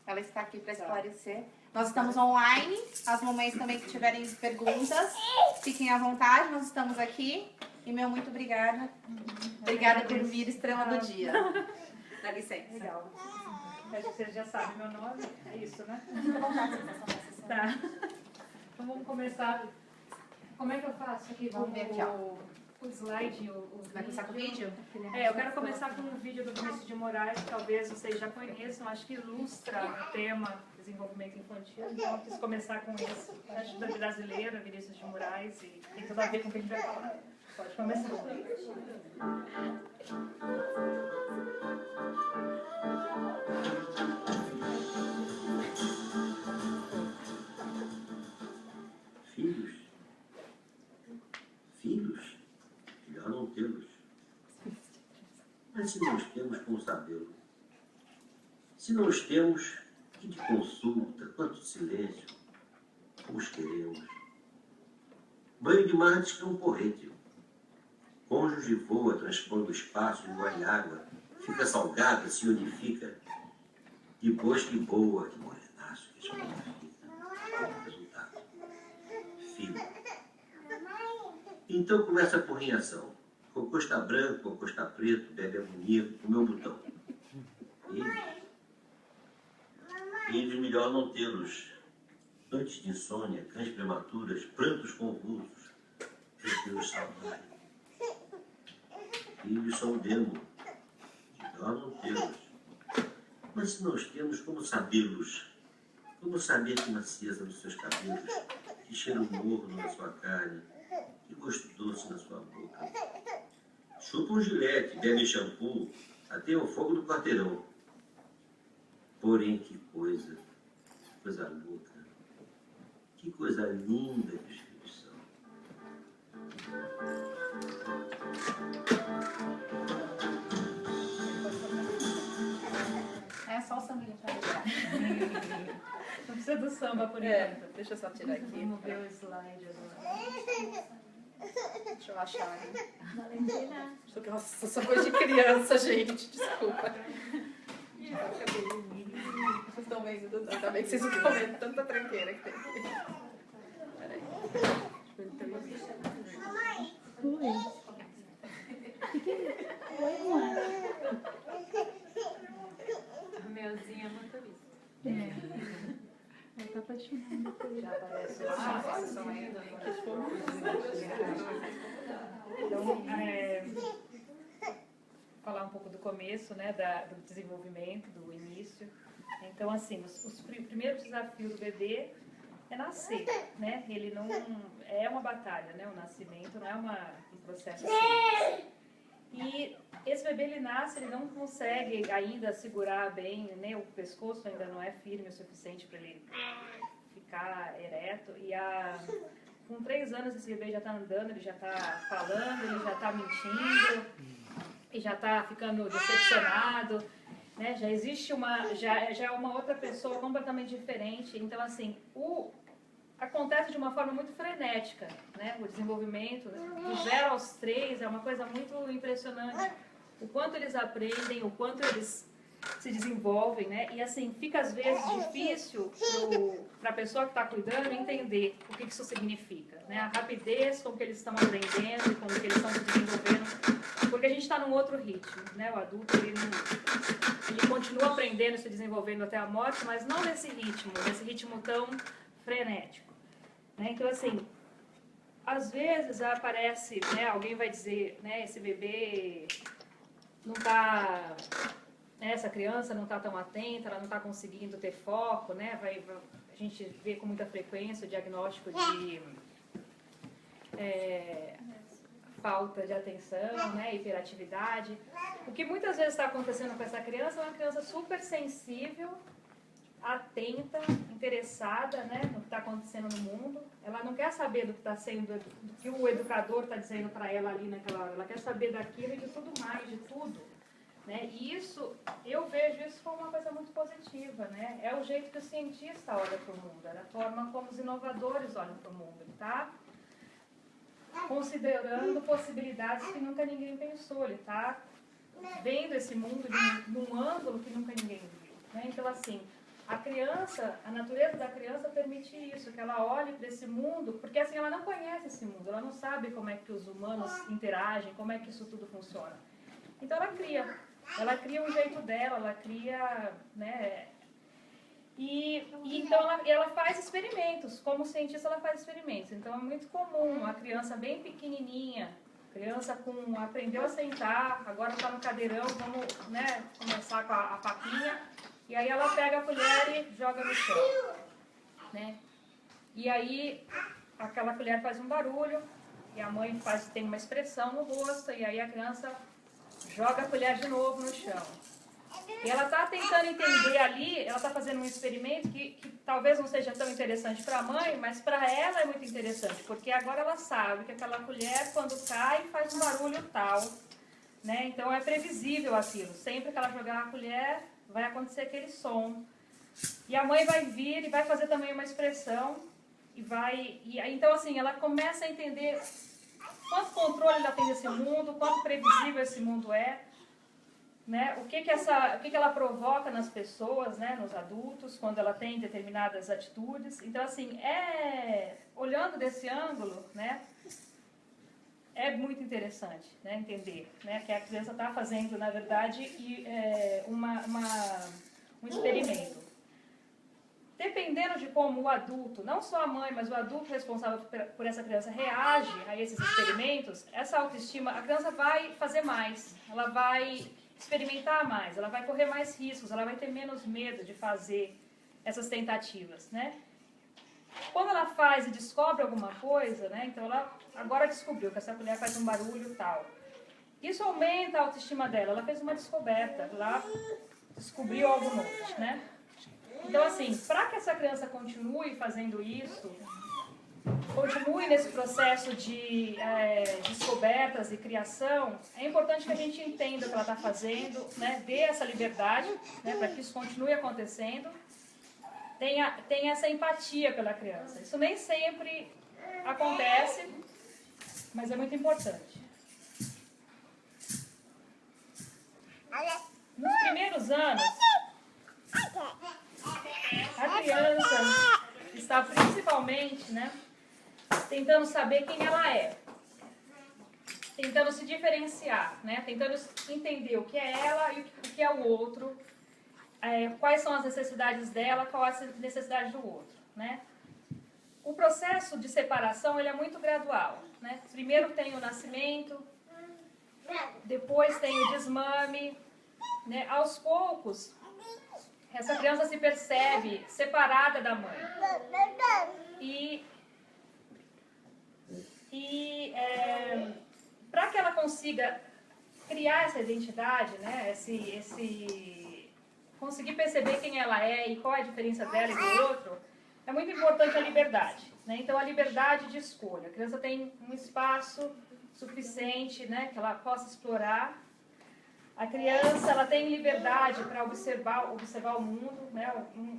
Ela está aqui para esclarecer. Nós estamos online. As mamães também que tiverem perguntas, fiquem à vontade. Nós estamos aqui. E meu muito obrigada. Obrigada por vir, estrela do dia. Dá licença. Legal. Acho que vocês já sabem meu nome. É isso, né? Tá. Então vamos começar. Como é que eu faço aqui? Vamos ver aqui, ó. O slide, Vai começar com o vídeo? Eu quero começar com um vídeo do Vinícius de Moraes, que talvez vocês já conheçam, acho que ilustra o tema desenvolvimento infantil, então eu quis começar com isso. Acho da brasileira, Vinícius de Moraes, e tem tudo a ver com o que a gente vai falar. Pode começar. Filhos? Melhor não tê-los. Mas se não os temos, como sabê-lo? Se não os temos, que de consulta, quanto de silêncio, como os queremos. Banho de mar diz que é um porrete. Cônjuge voa, transpondo o espaço, engole água, fica salgada, se unifica. Depois que boa, que morenaço, que escondida. Resultado. Filho. Então começa a porrinhação. Cocô está branco, cocô está preto, bebe amoníaco, comeu um botão. Filhos melhor não tê-los. Noites de insônia, cães prematuras, prantos convulsos. Deus saudade. Filhos são demo. Melhor não tê-los. Mas se nós temos, como sabê-los? Como saber que macieza nos seus cabelos, que cheiro morno na sua carne, que gosto doce na sua boca. Chupa um gilete, bebe shampoo, até o fogo do quarteirão. Porém, que coisa louca. Que coisa linda que os filhos são. É só o sambinha para ligar. Não precisa do samba por enquanto. Deixa eu só tirar aqui. Vamos ver o slide agora. Deixa eu achar. Valentina. Nossa, só coisa de criança, gente. Desculpa. Vocês estão vendo? Ainda bem que vocês não estão vendo tanta tranqueira que tem aqui. Peraí. A Melzinha é motorista. Ela tá apaixonada por ele. Já aparece lá, vocês estão aí. Então, falar um pouco do começo, né, do desenvolvimento, do início. Então, assim, o primeiro desafio do bebê é nascer, né? Ele não é uma batalha, né? O nascimento não é um processo simples. E esse bebê, ele nasce, ele não consegue ainda segurar bem, né? O pescoço ainda não é firme o suficiente para ele ficar ereto. E com 3 anos esse bebê já está andando, ele já está falando, ele já está mentindo, e já está ficando decepcionado, né? Já existe já é uma outra pessoa completamente diferente. Então, assim, acontece de uma forma muito frenética, né? O desenvolvimento, do 0 aos 3, é uma coisa muito impressionante. O quanto eles aprendem, o quanto eles se desenvolvem, né? E assim, fica às vezes difícil para a pessoa que está cuidando entender o que isso significa, né? A rapidez com que eles estão aprendendo, com que eles estão se desenvolvendo, porque a gente está num outro ritmo, né? O adulto, ele continua aprendendo e se desenvolvendo até a morte, mas não nesse ritmo tão frenético, né? Então, assim, às vezes aparece, né? Alguém vai dizer, né? Esse bebê não está... Essa criança não está tão atenta, ela não está conseguindo ter foco, né? A gente vê com muita frequência o diagnóstico de falta de atenção, né? Hiperatividade. O que muitas vezes está acontecendo com essa criança é uma criança super sensível, atenta, interessada, né? No que está acontecendo no mundo. Ela não quer saber do que o educador está dizendo para ela ali naquela hora. Ela quer saber daquilo e de tudo mais, de tudo. Né? E isso, eu vejo isso como uma coisa muito positiva, né? É o jeito que o cientista olha para o mundo, é a forma como os inovadores olham para o mundo. Ele está considerando possibilidades que nunca ninguém pensou, ele está vendo esse mundo num ângulo que nunca ninguém viu. Né? assim, a criança, a natureza da criança permite isso, que ela olhe para esse mundo, porque assim, ela não conhece esse mundo, ela não sabe como é que os humanos interagem, como é que isso tudo funciona. Então ela cria um jeito dela, ela cria, né? E então ela faz experimentos, como cientista ela faz experimentos. Então é muito comum uma criança bem pequenininha, criança aprendeu a sentar, agora está no cadeirão, vamos, né, começar com a papinha, e aí ela pega a colher e joga no chão, né? E aí aquela colher faz um barulho, e a mãe tem uma expressão no rosto, e aí a criança joga a colher de novo no chão. E ela está tentando entender ali, ela está fazendo um experimento que talvez não seja tão interessante para a mãe, mas para ela é muito interessante, porque agora ela sabe que aquela colher, quando cai, faz um barulho tal, né? Então é previsível aquilo. Sempre que ela jogar a colher, vai acontecer aquele som. E a mãe vai vir e vai fazer também uma expressão, então assim, ela começa a entender quanto controle ela tem desse mundo, quanto previsível esse mundo é, né? O que ela provoca nas pessoas, né? Nos adultos, quando ela tem determinadas atitudes. Então, assim, olhando desse ângulo, né? É muito interessante, né? Entender, né? Que a criança está fazendo, na verdade, um experimento. Dependendo de como o adulto, não só a mãe, mas o adulto responsável por essa criança reage a esses experimentos, essa autoestima, a criança vai fazer mais, ela vai experimentar mais, ela vai correr mais riscos, ela vai ter menos medo de fazer essas tentativas, né? Quando ela faz e descobre alguma coisa, né? Então ela agora descobriu que essa colher faz um barulho tal. Isso aumenta a autoestima dela, ela fez uma descoberta, ela descobriu algo novo, né? Então, assim, para que essa criança continue fazendo isso, continue nesse processo de descobertas e criação, é importante que a gente entenda o que ela está fazendo, né? Dê essa liberdade, né? Para que isso continue acontecendo. Tenha essa empatia pela criança. Isso nem sempre acontece, mas é muito importante. Nos primeiros anos, a criança está principalmente, né, tentando saber quem ela é, tentando se diferenciar, né, tentando entender o que é ela e o que é o outro, quais são as necessidades dela, qual é a necessidade do outro, né. O processo de separação ele é muito gradual, né. Primeiro tem o nascimento, depois tem o desmame, né, aos poucos essa criança se percebe separada da mãe. Para que ela consiga criar essa identidade, né, conseguir perceber quem ela é e qual é a diferença dela e do outro, é muito importante a liberdade, né? Então, a liberdade de escolha. A criança tem um espaço suficiente, né, que ela possa explorar. A criança ela tem liberdade para observar o mundo, né?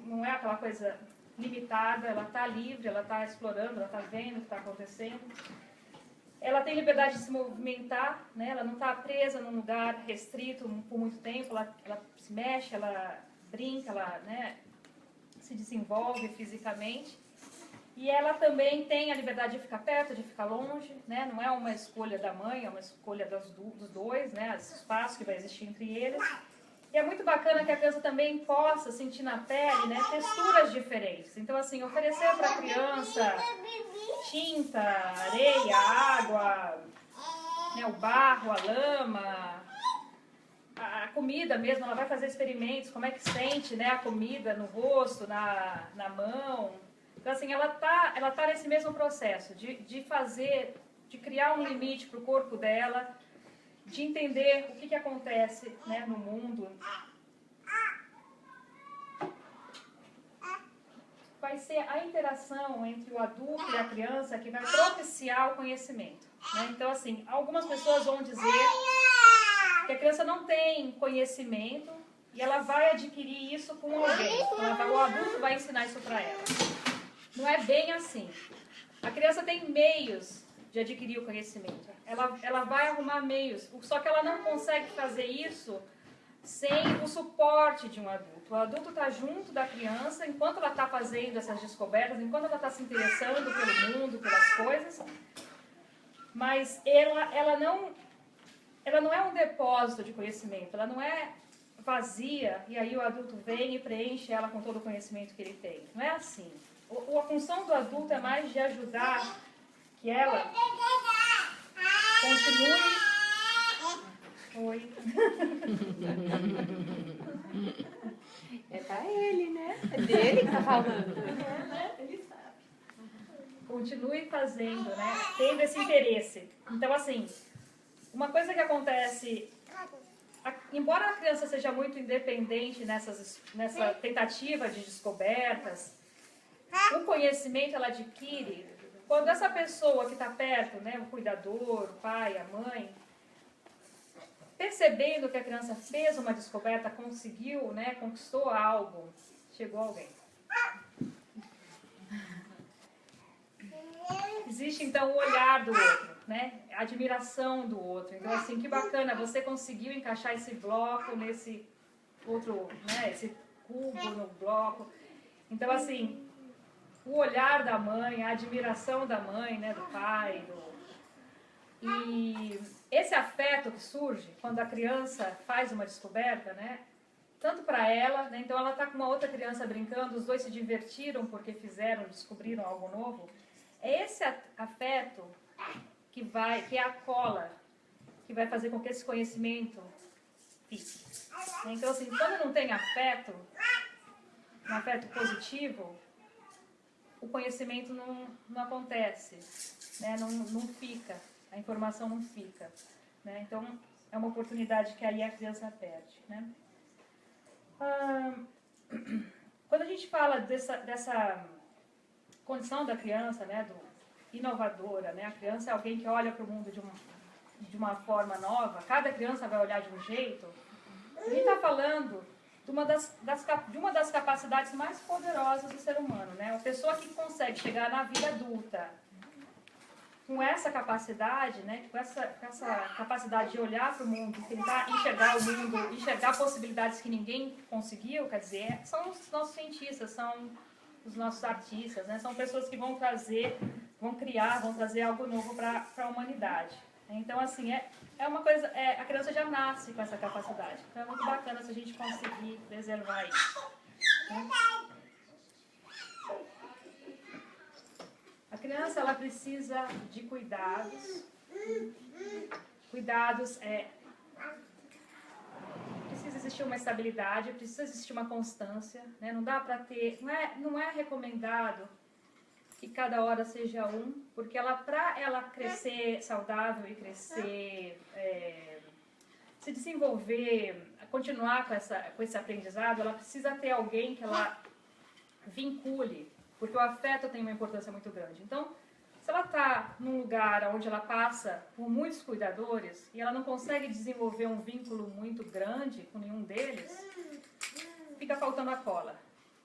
Não é aquela coisa limitada, ela está livre, ela está explorando, ela está vendo o que está acontecendo. Ela tem liberdade de se movimentar, né? Ela não está presa num lugar restrito por muito tempo, ela se mexe, ela brinca, ela, né, se desenvolve fisicamente. E ela também tem a liberdade de ficar perto, de ficar longe, né? Não é uma escolha da mãe, é uma escolha dos dois, né? Esse espaço que vai existir entre eles. E é muito bacana que a criança também possa sentir na pele, né, texturas diferentes. Então, assim, oferecer para a criança tinta, areia, água, né, o barro, a lama, a comida mesmo, ela vai fazer experimentos, como é que sente, né, a comida no rosto, na mão. Então, assim, ela tá nesse mesmo processo de criar um limite para o corpo dela, de entender o que acontece, né, no mundo. Vai ser a interação entre o adulto e a criança que vai propiciar o conhecimento, né? Então, assim, algumas pessoas vão dizer que a criança não tem conhecimento e ela vai adquirir isso com alguém. O adulto vai ensinar isso para ela. Não é bem assim. A criança tem meios de adquirir o conhecimento. Ela vai arrumar meios. Só que ela não consegue fazer isso sem o suporte de um adulto. O adulto está junto da criança enquanto ela está fazendo essas descobertas, enquanto ela está se interessando pelo mundo, pelas coisas. Mas ela não é um depósito de conhecimento, ela não é vazia e aí o adulto vem e preenche ela com todo o conhecimento que ele tem. Não é assim. A função do adulto é mais de ajudar que ela continue... Oi. É pra ele, né? É dele que tá falando. Ele sabe. Continue fazendo, né? Tendo esse interesse. Então, assim, uma coisa que acontece... Embora a criança seja muito independente nessa tentativa de descobertas, o conhecimento ela adquire quando essa pessoa que está perto, né, o cuidador, o pai, a mãe, percebendo que a criança fez uma descoberta, conseguiu, né, conquistou algo, chegou alguém. Existe então o olhar do outro, né? A admiração do outro. Então, assim, que bacana, você conseguiu encaixar esse bloco nesse outro, né? Esse cubo no bloco. Então, assim, o olhar da mãe, a admiração da mãe, né? Do pai, E esse afeto que surge quando a criança faz uma descoberta, né? Tanto para ela, né? Então ela está com uma outra criança brincando, os dois se divertiram porque descobriram algo novo. É esse afeto que é a cola, que vai fazer com que esse conhecimento fique. Então, assim, quando não tem afeto, um afeto positivo, o conhecimento não acontece, né? Não fica, a informação não fica. Né? Então, é uma oportunidade que aí a criança perde. Né? Quando a gente fala dessa condição da criança, né, inovadora, né? A criança é alguém que olha para o mundo de uma forma nova, cada criança vai olhar de um jeito. A gente está falando de uma das capacidades mais poderosas do ser humano, né? Uma pessoa que consegue chegar na vida adulta com essa capacidade, né? Com essa capacidade de olhar para o mundo, tentar enxergar o mundo, enxergar possibilidades que ninguém conseguiu, quer dizer, são os nossos cientistas, são os nossos artistas, né? São pessoas que vão trazer algo novo para a humanidade. Então, assim, é uma coisa, a criança já nasce com essa capacidade. Então, é muito bacana se a gente conseguir preservar isso. Né? A criança, ela precisa de cuidados. Precisa existir uma estabilidade, precisa existir uma constância, né? Não dá para ter, não é recomendado que cada hora seja porque para ela crescer saudável e crescer, se desenvolver, continuar com esse aprendizado, ela precisa ter alguém que ela vincule, porque o afeto tem uma importância muito grande. Então, se ela está num lugar onde ela passa por muitos cuidadores e ela não consegue desenvolver um vínculo muito grande com nenhum deles, fica faltando a cola,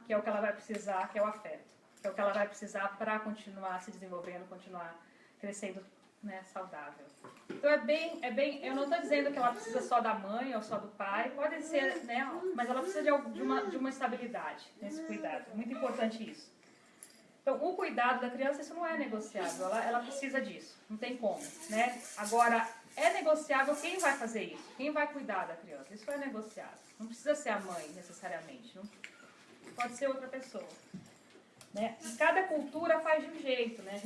que é o que ela vai precisar, que é o afeto, que é o que ela vai precisar para continuar se desenvolvendo, continuar crescendo, né, saudável. Então eu não estou dizendo que ela precisa só da mãe ou só do pai, pode ser, né, mas ela precisa de uma estabilidade nesse cuidado. Muito importante isso. Então, o cuidado da criança, isso não é negociável, ela precisa disso, não tem como, né? Agora, é negociável quem vai fazer isso, quem vai cuidar da criança, isso é negociável. Não precisa ser a mãe, necessariamente, não? Pode ser outra pessoa. Né? E cada cultura faz de um jeito, né?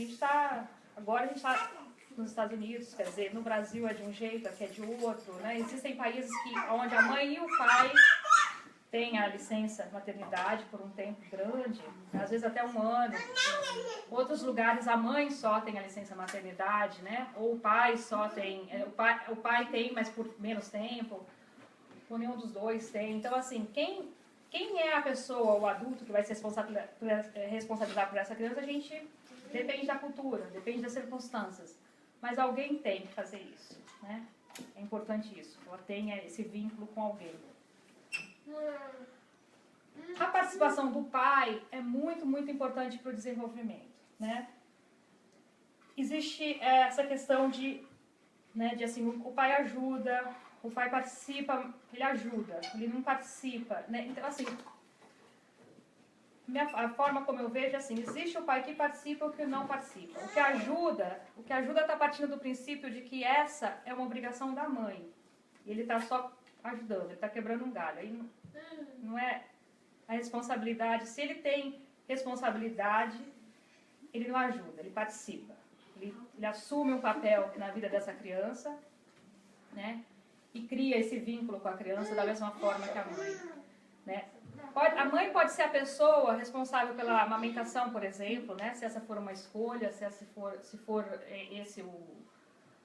Agora a gente está nos Estados Unidos, quer dizer, no Brasil é de um jeito, aqui é de outro, né? Existem países onde a mãe e o pai têm a licença maternidade por um tempo grande, às vezes até 1 ano. Em outros lugares a mãe só tem a licença maternidade, né? Ou o pai só tem, o pai tem, mas por menos tempo, ou nenhum dos dois tem. Então, assim, quem é a pessoa, o adulto que vai se responsabilizar por essa criança, a gente depende da cultura, depende das circunstâncias. Mas alguém tem que fazer isso, né? É importante isso, ela tenha esse vínculo com alguém. A participação do pai é muito, muito importante para o desenvolvimento, né? Existe essa questão de assim, o pai ajuda, o pai participa, ele ajuda, ele não participa, né? Então, assim, a forma como eu vejo é assim, existe o pai que participa e o que não participa. O que ajuda está partindo do princípio de que essa é uma obrigação da mãe. E ele está só ajudando, ele está quebrando um galho. Aí não é a responsabilidade. Se ele tem responsabilidade, ele não ajuda, ele participa. Ele assume um papel na vida dessa criança, né? E cria esse vínculo com a criança da mesma forma que a mãe, né? A mãe pode ser a pessoa responsável pela amamentação, por exemplo, né? Se essa for uma escolha, se for esse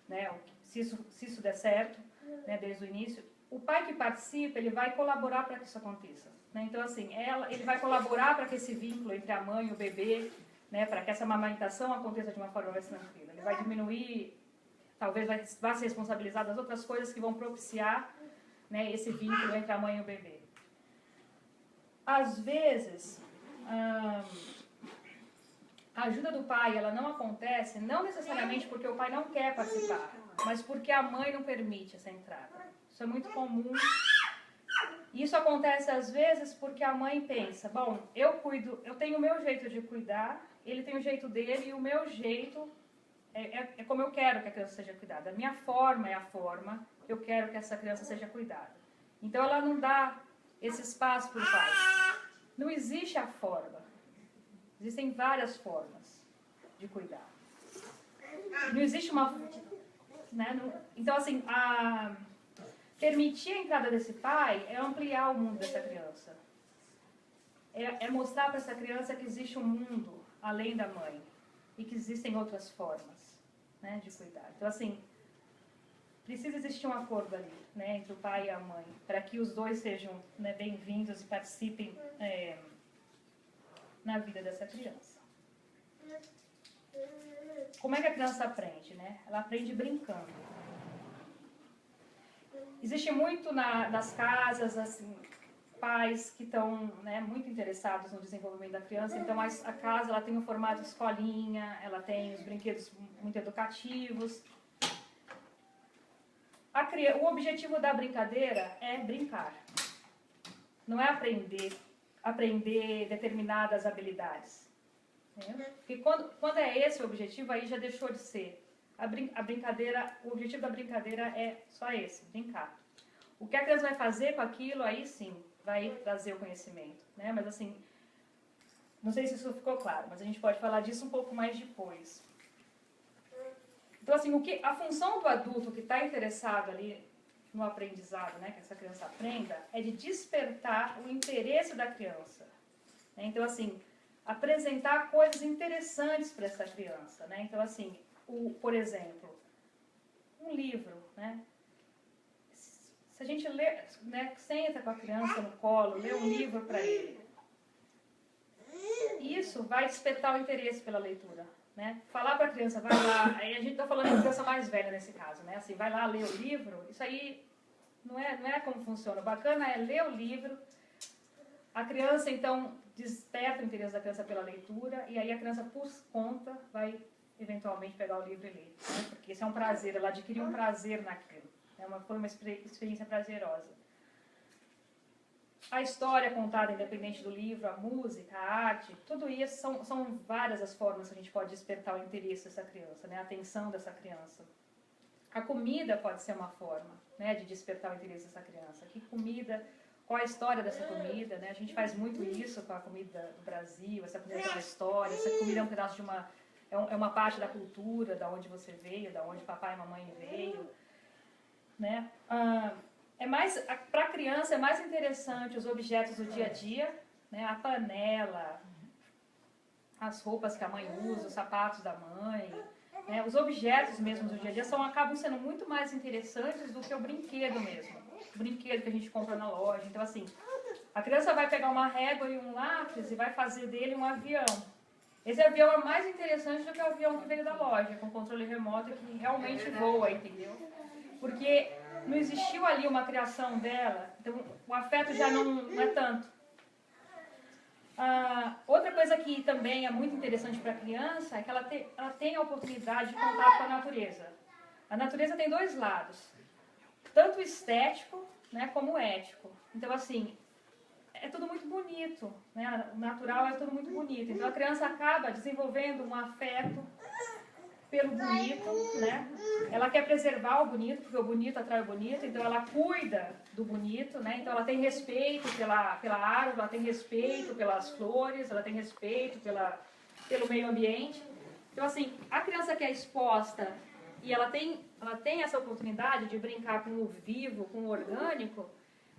né? Se isso der certo, né? Desde o início. O pai que participa, ele vai colaborar para que isso aconteça, né? Então, assim, ele vai colaborar para que esse vínculo entre a mãe e o bebê, né? Para que essa amamentação aconteça de uma forma mais tranquila. Ele vai diminuir, talvez vai se responsabilizar das outras coisas que vão propiciar, né? Esse vínculo entre a mãe e o bebê. Às vezes, a ajuda do pai ela não acontece, não necessariamente porque o pai não quer participar, mas porque a mãe não permite essa entrada. Isso é muito comum. Isso acontece às vezes porque a mãe pensa, bom, eu tenho o meu jeito de cuidar, ele tem o jeito dele e o meu jeito é como eu quero que a criança seja cuidada. A minha forma é a forma que eu quero que essa criança seja cuidada. Então ela não dá esse espaço para o pai. Não existe a forma. Existem várias formas de cuidar. Não existe uma... Né? Então, assim, permitir a entrada desse pai é ampliar o mundo dessa criança. É mostrar para essa criança que existe um mundo além da mãe. E que existem outras formas, né, de cuidar. Então, assim, precisa existir um acordo ali, né, entre o pai e a mãe, para que os dois sejam, né, bem-vindos e participem na vida dessa criança. Como é que a criança aprende, né? Ela aprende brincando. Existe muito nas casas, assim, pais que estão, né, muito interessados no desenvolvimento da criança, então a casa ela tem um formato escolinha, ela tem os brinquedos muito educativos. O objetivo da brincadeira é brincar, não é aprender determinadas habilidades. Entendeu? Porque quando é esse o objetivo, aí já deixou de ser. A brincadeira, o objetivo da brincadeira é só esse, brincar. O que a criança vai fazer com aquilo, aí sim, vai trazer o conhecimento, né? Mas assim, não sei se isso ficou claro, mas a gente pode falar disso um pouco mais depois. Então assim, a função do adulto que está interessado ali no aprendizado, né, que essa criança aprenda, é de despertar o interesse da criança. Né? Então assim, apresentar coisas interessantes para essa criança, né? Então assim, por exemplo, um livro, né? Se a gente lê, né, senta com a criança no colo, lê um livro para ele, isso vai despertar o interesse pela leitura, né? Falar para a criança, vai lá, aí a gente está falando de criança mais velha nesse caso, né? Assim, vai lá ler o livro, isso aí não é como funciona. O bacana é ler o livro, a criança então desperta o interesse da criança pela leitura e aí a criança por conta vai eventualmente pegar o livro e ler, né? Porque isso é um prazer, ela adquire um prazer naquilo. Foi uma experiência prazerosa. A história contada, independente do livro, a música, a arte, tudo isso são várias as formas que a gente pode despertar o interesse dessa criança, né? A atenção dessa criança. A comida pode ser uma forma, né, de despertar o interesse dessa criança. Que comida, qual a história dessa comida, né? A gente faz muito isso com a comida do Brasil, essa comida tem uma história, essa comida é um pedaço de uma parte da cultura, da onde você veio, da onde papai e mamãe veio. Né? Para a criança é mais interessante os objetos do dia a dia, né? A panela, as roupas que a mãe usa, os sapatos da mãe, né? Os objetos mesmo do dia a dia acabam sendo muito mais interessantes do que o brinquedo mesmo, o brinquedo que a gente compra na loja. Então assim, a criança vai pegar uma régua e um lápis e vai fazer dele um avião. Esse avião é mais interessante do que o avião que veio da loja, com controle remoto que realmente voa, entendeu? Porque não existiu ali uma criação dela, então o afeto já não é tanto. Outra coisa que também é muito interessante para a criança é que ela tem a oportunidade de contato com a natureza. A natureza tem dois lados. tanto estético, né, como ético. Então, assim, é tudo muito bonito, né? O natural é tudo muito bonito. Então, a criança acaba desenvolvendo um afeto pelo bonito, né? Ela quer preservar o bonito, porque o bonito atrai o bonito, então ela cuida do bonito, né? Então ela tem respeito pela árvore, ela tem respeito pelas flores, ela tem respeito pelo meio ambiente. Então, assim, a criança que é exposta e ela tem essa oportunidade de brincar com o vivo, com o orgânico,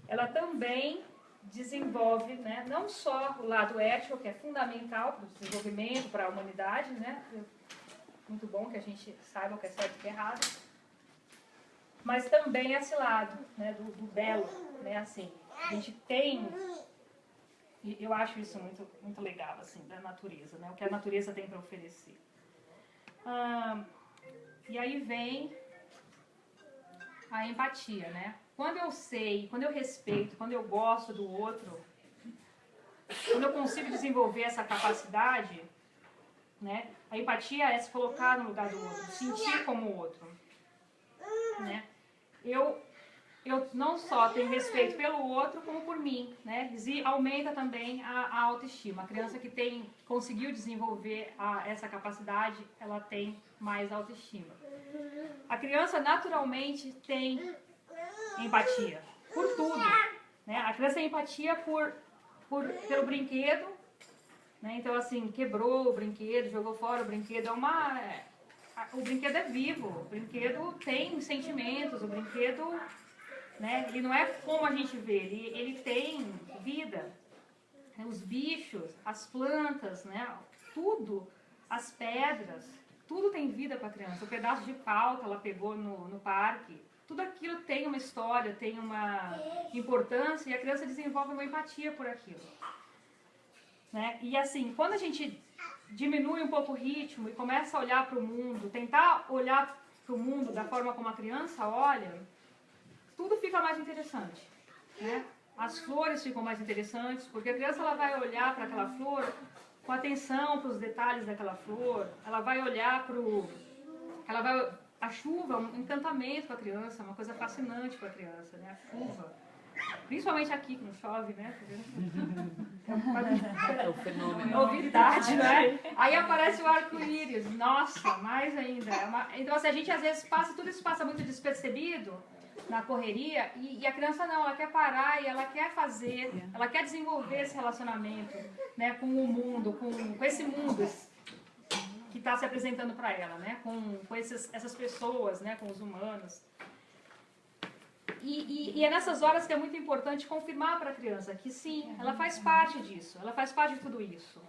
ela também desenvolve, né, não só o lado ético, que é fundamental para o desenvolvimento, para a humanidade, né? Muito bom que a gente saiba o que é certo e o que é errado, mas também esse lado, né, do belo, né, assim, a gente tem, e eu acho isso muito, muito legal, assim, da natureza, né, o que a natureza tem para oferecer. E aí vem a empatia, né, quando eu sei, quando eu respeito, quando eu gosto do outro, quando eu consigo desenvolver essa capacidade, né, a empatia é se colocar no lugar do outro, sentir como o outro, né? Eu não só tenho respeito pelo outro, como por mim, né? E aumenta também a autoestima. A criança que conseguiu desenvolver essa capacidade, ela tem mais autoestima. A criança naturalmente tem empatia por tudo, né? A criança tem empatia pelo brinquedo, né? Então, assim, quebrou o brinquedo, jogou fora o brinquedo, o brinquedo é vivo, o brinquedo tem sentimentos, o brinquedo, né, ele não é como a gente vê, ele tem vida, os bichos, as plantas, né, tudo, as pedras, tudo tem vida para a criança, o pedaço de pau que ela pegou no parque, tudo aquilo tem uma história, tem uma importância e a criança desenvolve uma empatia por aquilo. Né? E assim, quando a gente diminui um pouco o ritmo e começa a olhar para o mundo, tentar olhar para o mundo da forma como a criança olha, tudo fica mais interessante. Né? As flores ficam mais interessantes, porque a criança ela vai olhar para aquela flor com atenção para os detalhes daquela flor, ela vai olhar a chuva é um encantamento para a criança, uma coisa fascinante para a criança, né? A chuva. Principalmente aqui, que não chove, né? É o fenômeno. Novidade, né? Aí aparece o arco-íris. Nossa, mais ainda. Então, assim, a gente às vezes tudo isso passa muito despercebido na correria e a criança não, ela quer parar e ela quer fazer, ela quer desenvolver esse relacionamento, né, com o mundo, com esse mundo que está se apresentando para ela, né? Com essas pessoas, né? Com os humanos. E é nessas horas que é muito importante confirmar para a criança que sim, ela faz parte disso, ela faz parte de tudo isso.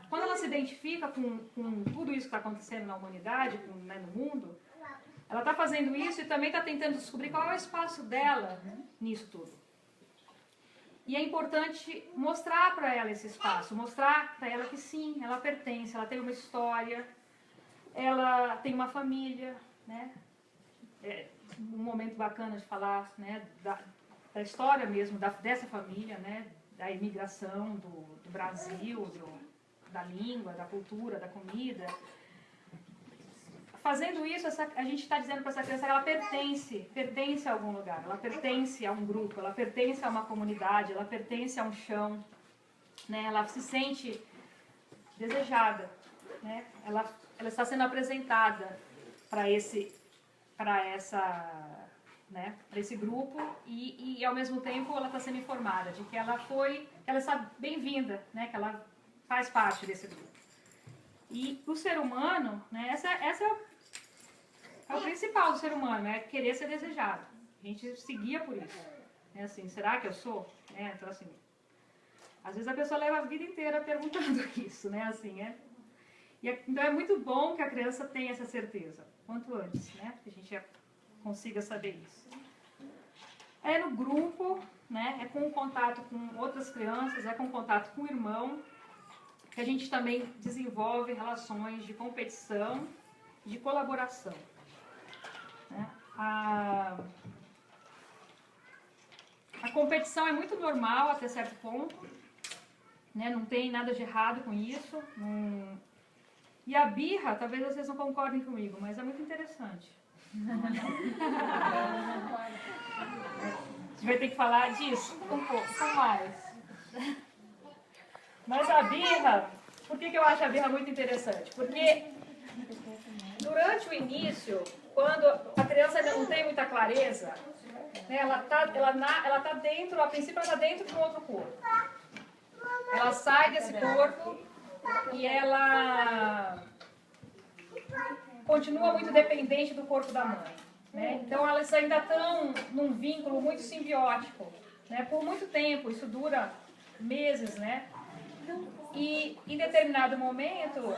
Quando ela se identifica com tudo isso que está acontecendo na humanidade, né, no mundo, ela está fazendo isso e também está tentando descobrir qual é o espaço dela nisso tudo. E é importante mostrar para ela esse espaço, mostrar para ela que sim, ela pertence, ela tem uma história, ela tem uma família, né? Um momento bacana de falar, né, da história mesmo dessa família, né, da imigração do Brasil, da língua, da cultura, da comida. Fazendo isso, a gente está dizendo para essa criança que ela pertence a algum lugar, ela pertence a um grupo, ela pertence a uma comunidade, ela pertence a um chão, né, ela se sente desejada, né, ela está sendo apresentada para esse grupo e ao mesmo tempo ela está sendo informada de que ela está bem-vinda, né, que ela faz parte desse grupo. E o ser humano, né, essa é o principal do ser humano, é querer ser desejado. A gente se guia por isso. É assim, será que eu sou? Então assim, às vezes a pessoa leva a vida inteira perguntando isso, né, assim, então é muito bom que a criança tenha essa certeza, quanto antes, né, que a gente consiga saber isso. É no grupo, né, é com o contato com outras crianças, é com o contato com o irmão, que a gente também desenvolve relações de competição, de colaboração. Né? A competição é muito normal até certo ponto, né, não tem nada de errado com isso. E a birra, talvez vocês não concordem comigo, mas é muito interessante. A gente vai ter que falar disso um pouco mais. Mas a birra, por que eu acho a birra muito interessante? Porque durante o início, quando a criança ainda não tem muita clareza, né, ela tá dentro, a princípio ela está dentro de um outro corpo. Ela sai desse corpo e ela continua muito dependente do corpo da mãe. Né? Então elas ainda estão num vínculo muito simbiótico, né? Por muito tempo, isso dura meses, né? E em determinado momento,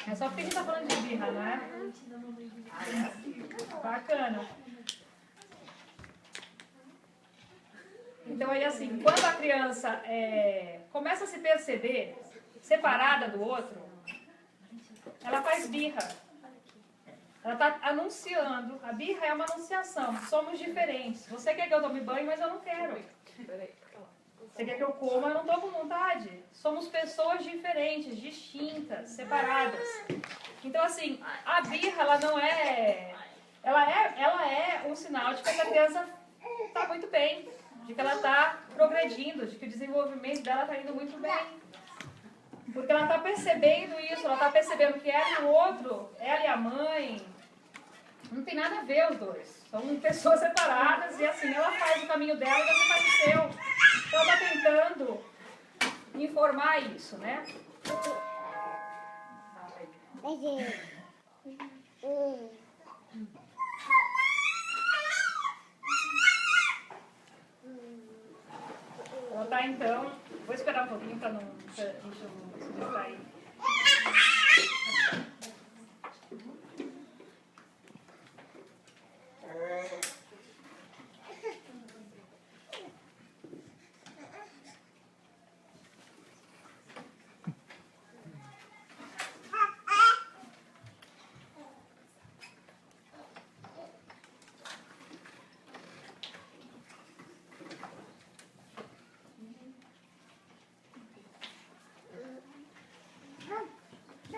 é só porque a gente está falando de birra, não é? Bacana. Então aí assim, quando a criança começa a se perceber separada do outro, ela faz birra. Ela está anunciando. A birra é uma anunciação. Somos diferentes. Você quer que eu tome banho, mas eu não quero. Você quer que eu coma, eu não estou com vontade. Somos pessoas diferentes, distintas, separadas. Então, assim, a birra, ela não é... Ela é um sinal de que essa criança está muito bem. De que ela está progredindo. De que o desenvolvimento dela está indo muito bem. Porque ela está percebendo isso. Ela está percebendo que ela e o outro, ela e a mãe... Não tem nada a ver os dois. São pessoas separadas e assim, ela faz o caminho dela e você faz o seu. Então ela está tentando informar isso, né? Ela está então... Vou esperar um pouquinho para a gente não se distrair.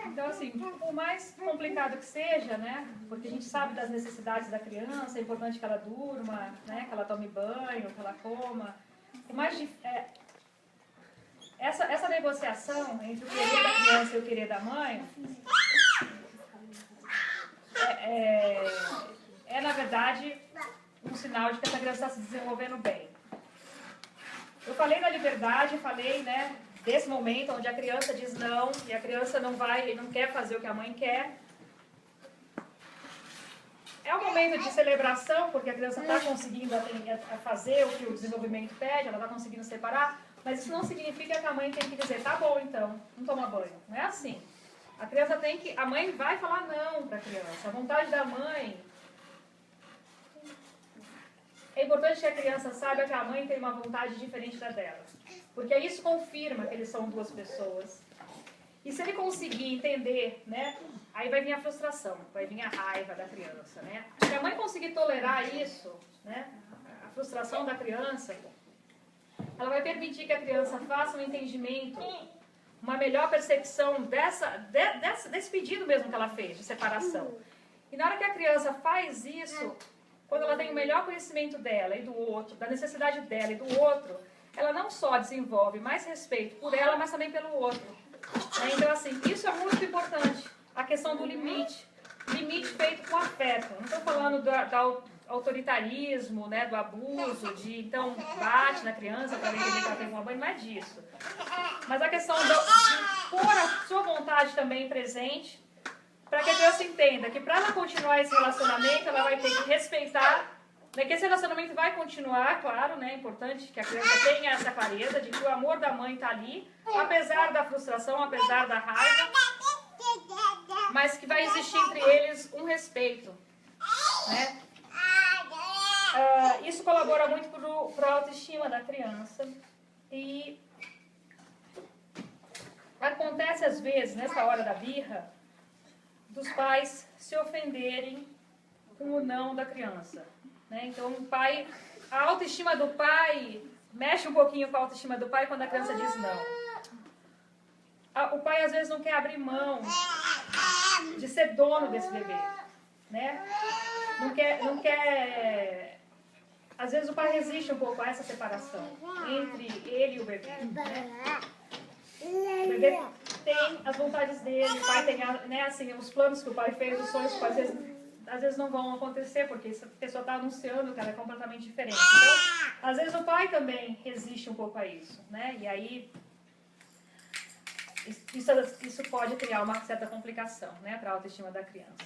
Então, assim, por mais complicado que seja, né? Porque a gente sabe das necessidades da criança, é importante que ela durma, né? Que ela tome banho, que ela coma. Por mais essa negociação entre o querer da criança e o querer da mãe na verdade, um sinal de que essa criança está se desenvolvendo bem. Eu falei da liberdade, falei, né? Desse momento onde a criança diz não e a criança não quer fazer o que a mãe quer. É um momento de celebração, porque a criança está conseguindo fazer o que o desenvolvimento pede, ela está conseguindo separar, mas isso não significa que a mãe tem que dizer, tá bom então, não toma banho. Não é assim. A mãe vai falar não para a criança. A vontade da mãe... É importante que a criança saiba que a mãe tem uma vontade diferente da dela. Porque isso confirma que eles são duas pessoas. E se ele conseguir entender, né, aí vai vir a frustração, vai vir a raiva da criança, né? Se a mãe conseguir tolerar isso, né, a frustração da criança, ela vai permitir que a criança faça um entendimento, uma melhor percepção desse pedido mesmo que ela fez, de separação. E na hora que a criança faz isso, quando ela tem o melhor conhecimento dela e do outro, da necessidade dela e do outro, ela não só desenvolve mais respeito por ela, mas também pelo outro. Então, assim, isso é muito importante. A questão do limite. Limite feito com afeto. Não estou falando do autoritarismo, né, do abuso, de então bate na criança para entender que ela tem uma banho, não é disso. Mas a questão de pôr a sua vontade também presente, para que a criança entenda que para ela continuar esse relacionamento, ela vai ter que respeitar, né, que esse relacionamento vai continuar, claro, né, é importante que a criança tenha essa clareza de que o amor da mãe está ali, apesar da frustração, apesar da raiva, mas que vai existir entre eles um respeito, né? Isso colabora muito para a autoestima da criança e acontece às vezes, nessa hora da birra, dos pais se ofenderem com o não da criança, né? Então a autoestima do pai mexe um pouquinho com a autoestima do pai quando a criança diz não. O pai às vezes não quer abrir mão de ser dono desse bebê. né? Não quer... Às vezes o pai resiste um pouco a essa separação entre ele e o bebê, né? O bebê tem as vontades dele, o pai tem, né, assim, os planos que o pai fez, os sonhos que às vezes não vão acontecer, porque essa pessoa está anunciando que ela é completamente diferente. Então, às vezes o pai também resiste um pouco a isso, né? E aí, isso pode criar uma certa complicação, né, para a autoestima da criança.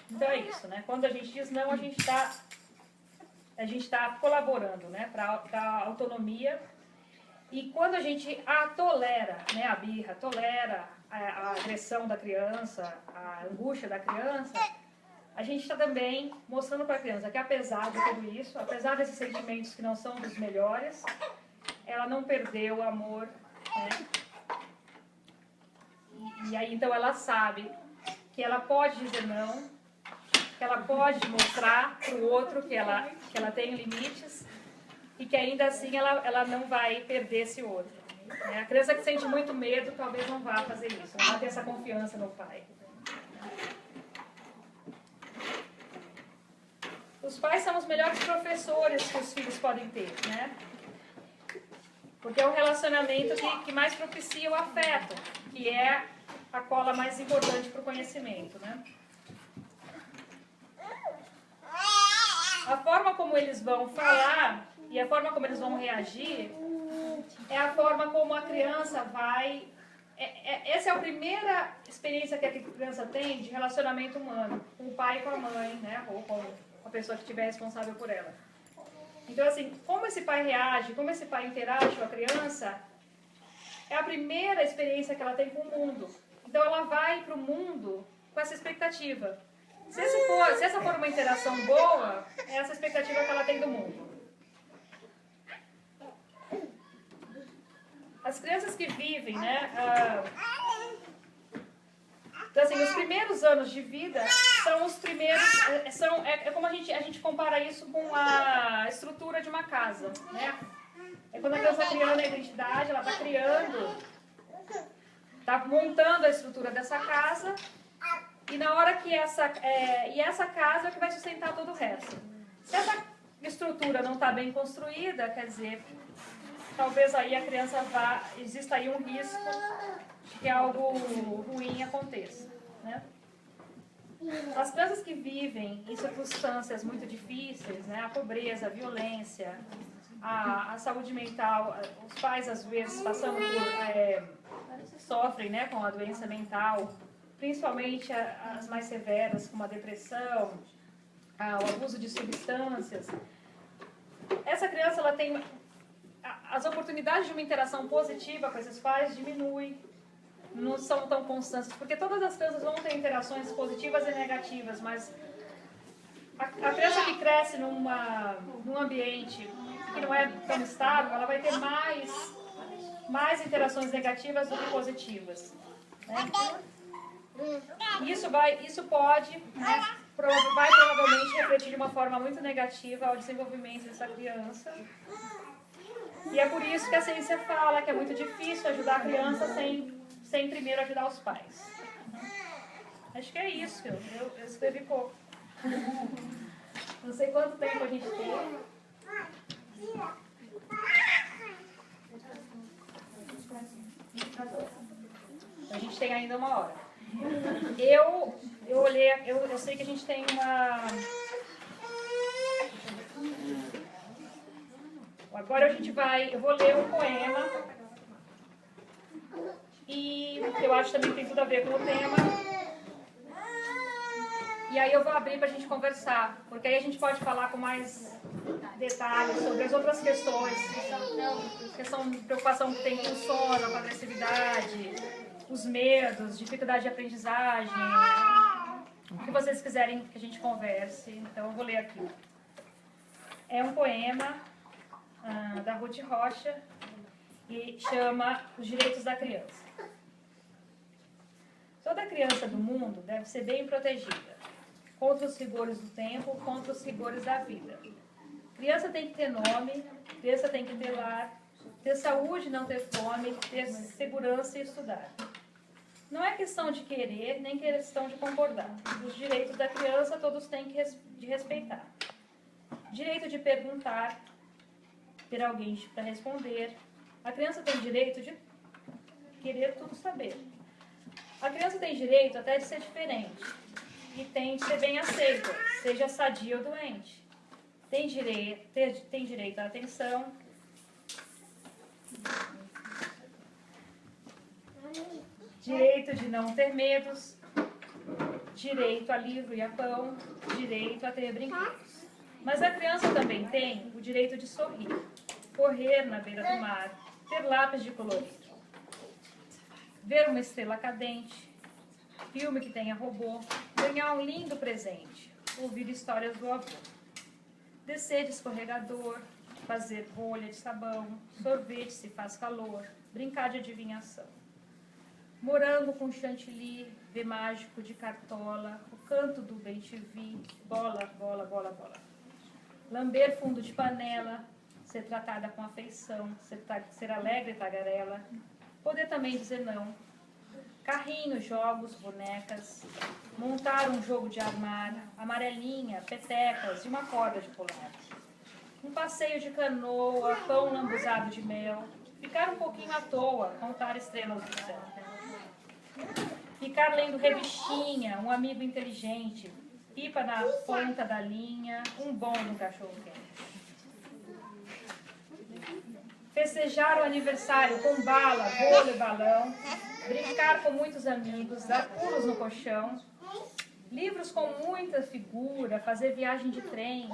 Então é isso, né? Quando a gente diz não, a gente está colaborando, né, para a autonomia. E quando a gente tolera, né, a birra, tolera a agressão da criança, a angústia da criança, a gente está também mostrando para a criança que apesar de tudo isso, apesar desses sentimentos que não são dos melhores, ela não perdeu o amor, né? E aí então ela sabe que ela pode dizer não, que ela pode mostrar para o outro que ela tem limites e que ainda assim ela não vai perder esse outro. A criança que sente muito medo talvez não vá fazer isso, não vai ter essa confiança no pai. Os pais são os melhores professores que os filhos podem ter, né? Porque é um relacionamento que mais propicia o afeto, que é a cola mais importante para o conhecimento, né? A forma como eles vão falar e a forma como eles vão reagir é a forma como a criança vai... Essa é a primeira experiência que a criança tem de relacionamento humano, com o pai e com a mãe, né? Ou com a pessoa que estiver responsável por ela. Então, assim, como esse pai reage, como esse pai interage com a criança, é a primeira experiência que ela tem com o mundo. Então, ela vai para o mundo com essa expectativa. Se essa for uma interação boa, é essa expectativa que ela tem do mundo. As crianças que vivem, né? Então, assim, os primeiros anos de vida são os primeiros... É como a gente compara isso com a estrutura de uma casa, né? É quando a criança está criando a identidade, ela está criando, está montando a estrutura dessa casa, e na hora que essa casa é o que vai sustentar todo o resto. Se essa estrutura não está bem construída, quer dizer, talvez aí a criança exista aí um risco de que algo ruim aconteça, né? As crianças que vivem em circunstâncias muito difíceis, né, a pobreza, a violência, a saúde mental, os pais às vezes passando sofrem, né, com a doença mental, principalmente as mais severas, como a depressão, o abuso de substâncias. Essa criança, ela tem as oportunidades de uma interação positiva com esses pais diminuem, não são tão constantes, porque todas as crianças vão ter interações positivas e negativas, mas a criança que cresce num ambiente que não é tão estável, ela vai ter mais interações negativas do que positivas, né? Isso pode, né, vai provavelmente refletir de uma forma muito negativa ao desenvolvimento dessa criança. E é por isso que a ciência fala que é muito difícil ajudar a criança sem primeiro ajudar os pais. Acho que é isso. Eu escrevi pouco. Não sei quanto tempo a gente tem. A gente tem ainda 1 hora. Eu olhei, eu sei que a gente tem Agora eu vou ler um poema e eu acho também que tem tudo a ver com o tema. E aí eu vou abrir para a gente conversar, porque aí a gente pode falar com mais detalhes sobre as outras questões, questão de preocupação que tem com o sono, com a agressividade, os medos, dificuldade de aprendizagem, o que vocês quiserem que a gente converse. Então eu vou ler aqui. É um poema da Ruth Rocha e chama Os Direitos da Criança. Toda criança do mundo deve ser bem protegida contra os rigores do tempo, contra os rigores da vida. Criança tem que ter nome, criança tem que ter lar, ter saúde, não ter fome, ter segurança e estudar. Não é questão de querer, nem questão de concordar. Os direitos da criança todos têm que de respeitar. Direito de perguntar, ter alguém para responder. A criança tem direito de querer tudo saber. A criança tem direito até de ser diferente. E tem de ser bem aceita, seja sadia ou doente. Tem direito à atenção. Direito de não ter medos. Direito a livro e a pão. Direito a ter brinquedos. Mas a criança também tem o direito de sorrir, correr na beira do mar, ter lápis de colorir, ver uma estrela cadente, filme que tenha robô, ganhar um lindo presente, ouvir histórias do avô, descer de escorregador, fazer bolha de sabão, sorvete se faz calor, brincar de adivinhação, morango com chantilly, ver mágico de cartola, o canto do bem-te-vi, bola, bola, bola, bola. Lamber fundo de panela, ser tratada com afeição, ser alegre e tagarela, poder também dizer não. Carrinhos, jogos, bonecas, montar um jogo de armar, amarelinha, petecas e uma corda de pular. Um passeio de canoa, pão lambuzado de mel, ficar um pouquinho à toa, contar estrelas do céu. Ficar lendo revistinha, um amigo inteligente, pipa na ponta da linha, um bom no cachorro quente. Festejar o aniversário com bala, bolo e balão, brincar com muitos amigos, dar pulos no colchão, livros com muita figura, fazer viagem de trem,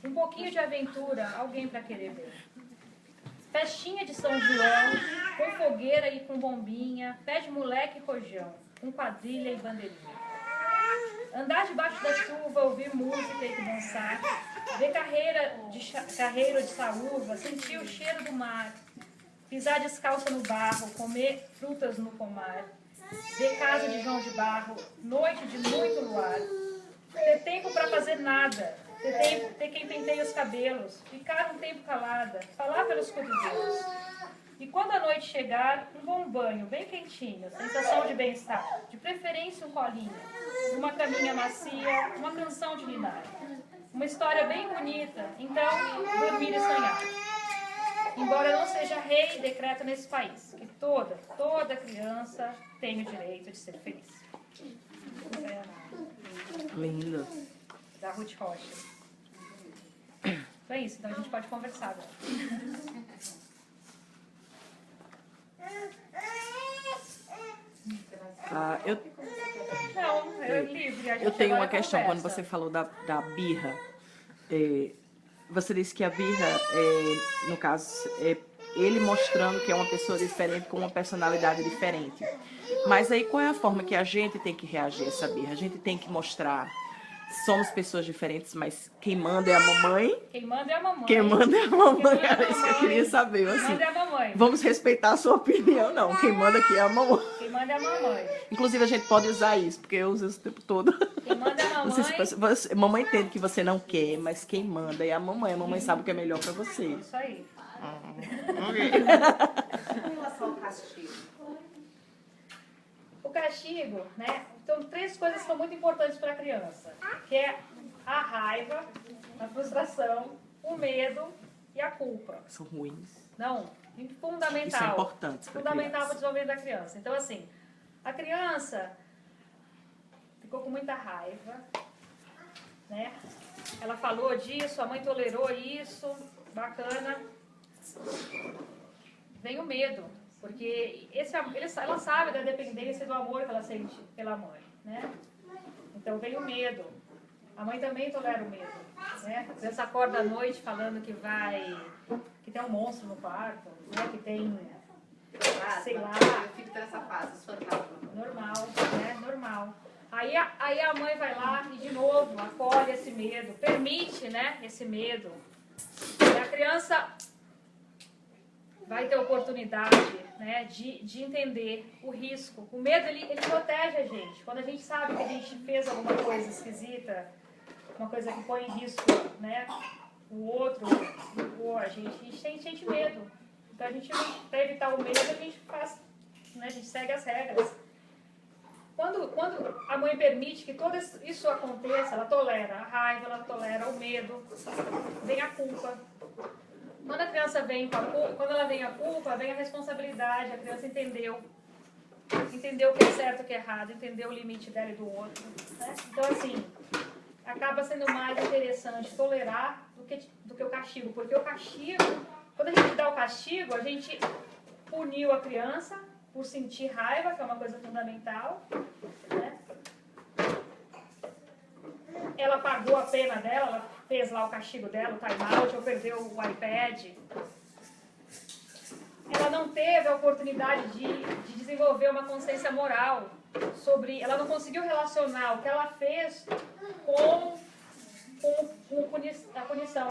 um pouquinho de aventura, alguém para querer ver. Festinha de São João, com fogueira e com bombinha, pé de moleque e rojão, com quadrilha e bandeirinha. Andar debaixo da chuva, ouvir música e dançar, ver carreiro de saúva, sentir o cheiro do mar, pisar descalça no barro, comer frutas no pomar, ver casa de João de Barro, noite de muito luar, ter tempo para fazer nada, ter quem penteie os cabelos, ficar um tempo calada, falar pelos cotovelos. E quando a noite chegar, um bom banho, bem quentinho, sensação de bem-estar, de preferência um colinho, uma caminha macia, uma canção de ninar. Uma história bem bonita, então dormir e sonhar. Embora não seja rei, decreto nesse país que toda criança tem o direito de ser feliz. Lindo. Da Ruth Rocha. Então é isso, então a gente pode conversar agora. Não, é livre. Eu tenho uma questão. Quando você falou da birra, você disse que a birra, no caso, é ele mostrando que é uma pessoa diferente com uma personalidade diferente. Mas aí qual é a forma que a gente tem que reagir a essa birra? A gente tem que mostrar... Somos pessoas diferentes, mas quem manda é a mamãe. Quem manda é a mamãe. Quem manda é a mamãe. Era isso que eu queria saber. Assim, quem manda é a mamãe. Vamos respeitar a sua opinião, não. Quem manda aqui é a mamãe. Quem manda é a mamãe. Inclusive, a gente pode usar isso, porque eu uso isso o tempo todo. Quem manda é a mamãe. Mamãe entende que você não quer, mas quem manda é a mamãe. A mamãe sabe o que é melhor pra você. Isso aí. Com relação ao castigo. O castigo, né? Então, 3 coisas são muito importantes para a criança, que é a raiva, a frustração, o medo e a culpa. São ruins. Não, fundamental. Isso é importante para fundamental para o desenvolvimento da criança. Então, assim, a criança ficou com muita raiva, né? Ela falou disso, a mãe tolerou isso, bacana. Vem o medo. Porque ela sabe da dependência e do amor que ela sente pela mãe, né? Então vem o medo. A mãe também tolera o medo, né? A criança acorda à noite falando que tem um monstro no quarto, né? Que tem, sei lá... Eu fico nessa fase, normal, né? Normal. Aí a mãe vai lá e de novo acolhe esse medo, permite, né? Esse medo. E a criança... vai ter oportunidade, né, de entender o risco. O medo, ele protege a gente. Quando a gente sabe que a gente fez alguma coisa esquisita, uma coisa que põe em risco, né, o outro, a gente sente medo. Então, para evitar o medo, a gente faz, né, a gente segue as regras. quando a mãe permite que tudo isso aconteça, ela tolera a raiva, ela tolera o medo, vem a culpa. Quando a criança vem com a culpa, quando ela vem a culpa, vem a responsabilidade, a criança entendeu o que é certo e o que é errado, entendeu o limite dela e do outro, né? Então, assim, acaba sendo mais interessante tolerar do que o castigo, porque o castigo, quando a gente dá o castigo, a gente puniu a criança por sentir raiva, que é uma coisa fundamental, né? Ela pagou a pena dela, ela fez lá o castigo dela, o time-out, ou perdeu o iPad. Ela não teve a oportunidade de desenvolver uma consciência moral sobre... Ela não conseguiu relacionar o que ela fez com a punição.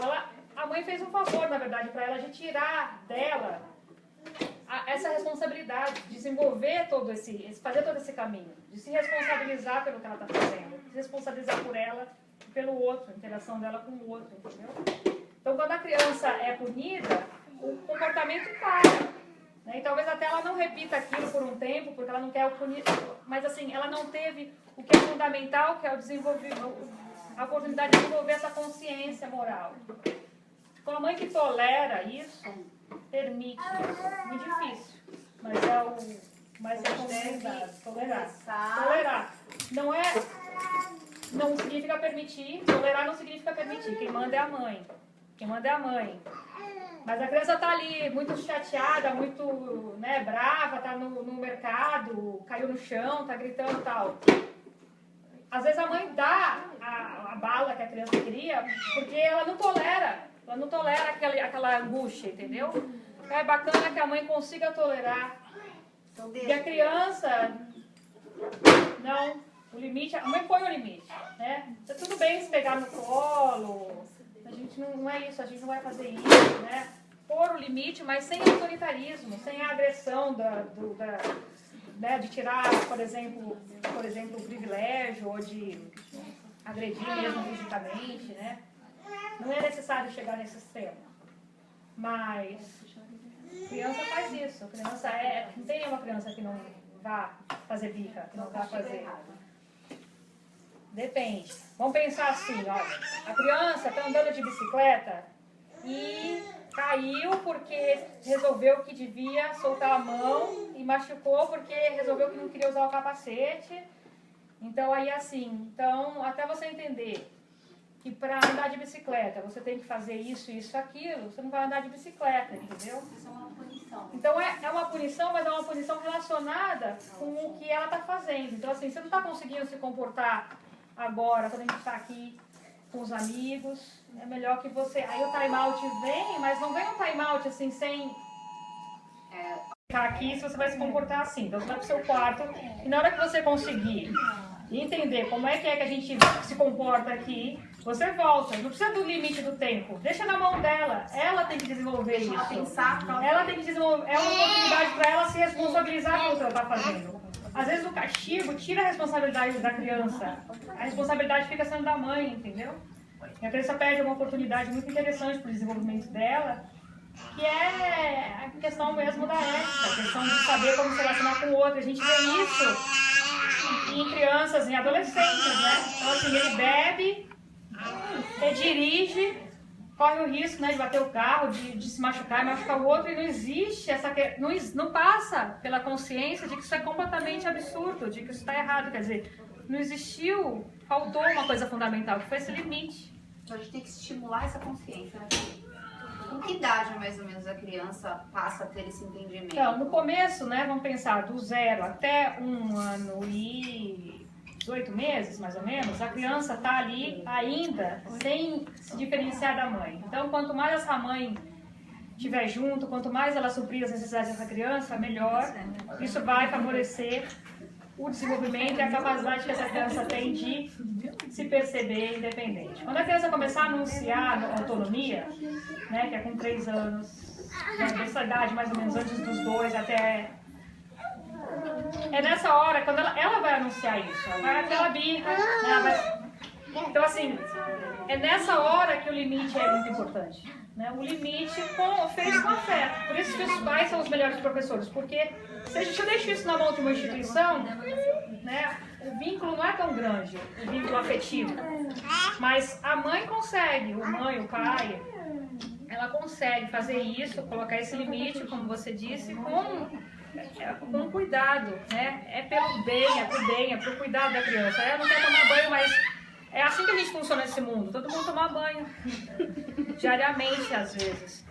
A mãe fez um favor, na verdade, para ela, de tirar dela essa responsabilidade, desenvolver fazer todo esse caminho, de se responsabilizar pelo que ela está fazendo, de se responsabilizar por ela e pelo outro, a interação dela com o outro, entendeu? Então, quando a criança é punida, o comportamento para, né? E talvez até ela não repita aquilo por um tempo, porque ela não quer o punir, mas assim, ela não teve o que é fundamental, que é o desenvolvimento, a oportunidade de desenvolver essa consciência moral. Com a mãe que tolera isso, permite isso. Muito difícil, mas é complicado. Tolerar. Não significa permitir, tolerar não significa permitir. Quem manda é a mãe. Mas a criança está ali muito chateada, muito, né, brava, está no mercado, caiu no chão, está gritando e tal. Às vezes a mãe dá a bala que a criança queria porque ela não tolera aquela angústia, entendeu? É bacana que a mãe consiga tolerar. E a criança, não, o limite, a mãe põe o limite, né? Tá tudo bem se pegar no colo, a gente não é isso, a gente não vai fazer isso, né? Pôr o limite, mas sem autoritarismo, sem a agressão né, de tirar, por exemplo, o privilégio ou de agredir mesmo fisicamente, né? Não é necessário chegar nesse extremo. Mas a criança faz isso. A criança não tem nenhuma criança que não vá fazer birra, que não vá fazer. Depende. Vamos pensar assim, olha. A criança está andando de bicicleta e caiu porque resolveu que devia soltar a mão e machucou porque resolveu que não queria usar o capacete. Então, aí assim, até você entender que para andar de bicicleta você tem que fazer isso, aquilo, você não vai andar de bicicleta, entendeu? Isso é uma punição. Então, é uma punição, mas é uma punição relacionada com o que ela está fazendo. Então, assim, você não está conseguindo se comportar agora, quando a gente está aqui com os amigos, é melhor que você... Aí o time-out vem, mas não vem um time-out assim, sem... ficar aqui se você vai se comportar assim. Então você vai pro seu quarto e na hora que você conseguir entender como é que a gente se comporta aqui, você volta. Não precisa do limite do tempo. Deixa na mão dela. Ela tem que desenvolver isso. Ela tem que desenvolver. É uma oportunidade para ela se responsabilizar pelo que ela está fazendo. Às vezes o castigo tira a responsabilidade da criança. A responsabilidade fica sendo da mãe, entendeu? E a criança perde uma oportunidade muito interessante para o desenvolvimento dela, que é a questão mesmo da ética, a questão de saber como se relacionar com o outro. A gente vê isso em crianças, em adolescentes, né? Então, assim, ele bebe, ele dirige, corre o risco, né, de bater o carro, de se machucar e machucar o outro, e não existe não passa pela consciência de que isso é completamente absurdo, de que isso está errado. Quer dizer, não existiu, faltou uma coisa fundamental, que foi esse limite. Então a gente tem que estimular essa consciência, né? Com que idade, mais ou menos, a criança passa a ter esse entendimento? Então, no começo, né, vamos pensar, do 0 até 1 ano e 18 meses, mais ou menos, a criança está ali ainda sem se diferenciar da mãe. Então, quanto mais essa mãe estiver junto, quanto mais ela suprir as necessidades dessa criança, melhor. Isso vai favorecer o desenvolvimento e a capacidade que essa criança tem de se perceber independente. Quando a criança começar a anunciar a autonomia, né, que é com 3 anos, nessa idade mais ou menos antes dos 2 até... É nessa hora, quando ela vai anunciar isso, ela vai aquela birra, né, então assim, é nessa hora que o limite é muito importante. Né? O limite feito com afeto. Por isso que os pais são os melhores professores. Porque se a gente deixa isso na mão de uma instituição, né, o vínculo não é tão grande, o vínculo afetivo. Mas a mãe consegue, o pai, ela consegue fazer isso, colocar esse limite, como você disse, com cuidado, né? É pelo bem, é pro cuidado da criança. Ela não quer tomar banho, mas é assim que a gente funciona nesse mundo. Todo mundo toma banho, diariamente às vezes.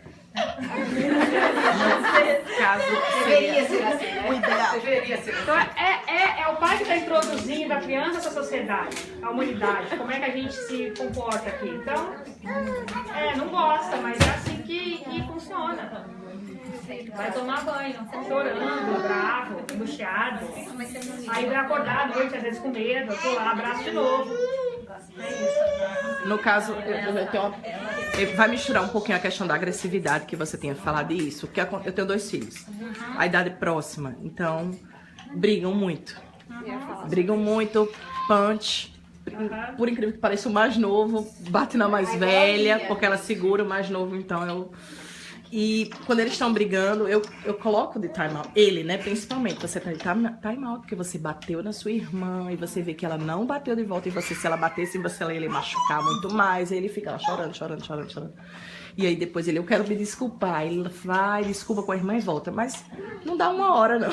Caso Deveria ser assim, né? o ideal. Deveria ser assim. Então é o pai que está introduzindo a criança essa sociedade, a humanidade, como é que a gente se comporta aqui. Então, não gosta, mas é assim que funciona. Vai tomar banho, chorando, bravo, angustiado. Aí vai acordar à noite, às vezes com medo, pular, abraço de novo. É isso. No caso, vai misturar um pouquinho a questão da agressividade que você tinha falado isso. Porque eu tenho 2 filhos, a idade próxima, então brigam muito. Brigam muito, punch. Por incrível que pareça, o mais novo bate na mais velha, porque ela segura o mais novo, então E quando eles estão brigando, eu coloco de time out. Ele, né, principalmente. Você tá de time out porque você bateu na sua irmã e você vê que ela não bateu de volta em você. Se ela batesse em você, ela ia machucar muito mais. Aí ele fica lá chorando. E aí depois eu quero me desculpar. Ele vai, desculpa com a irmã e volta. Mas não dá uma hora, não.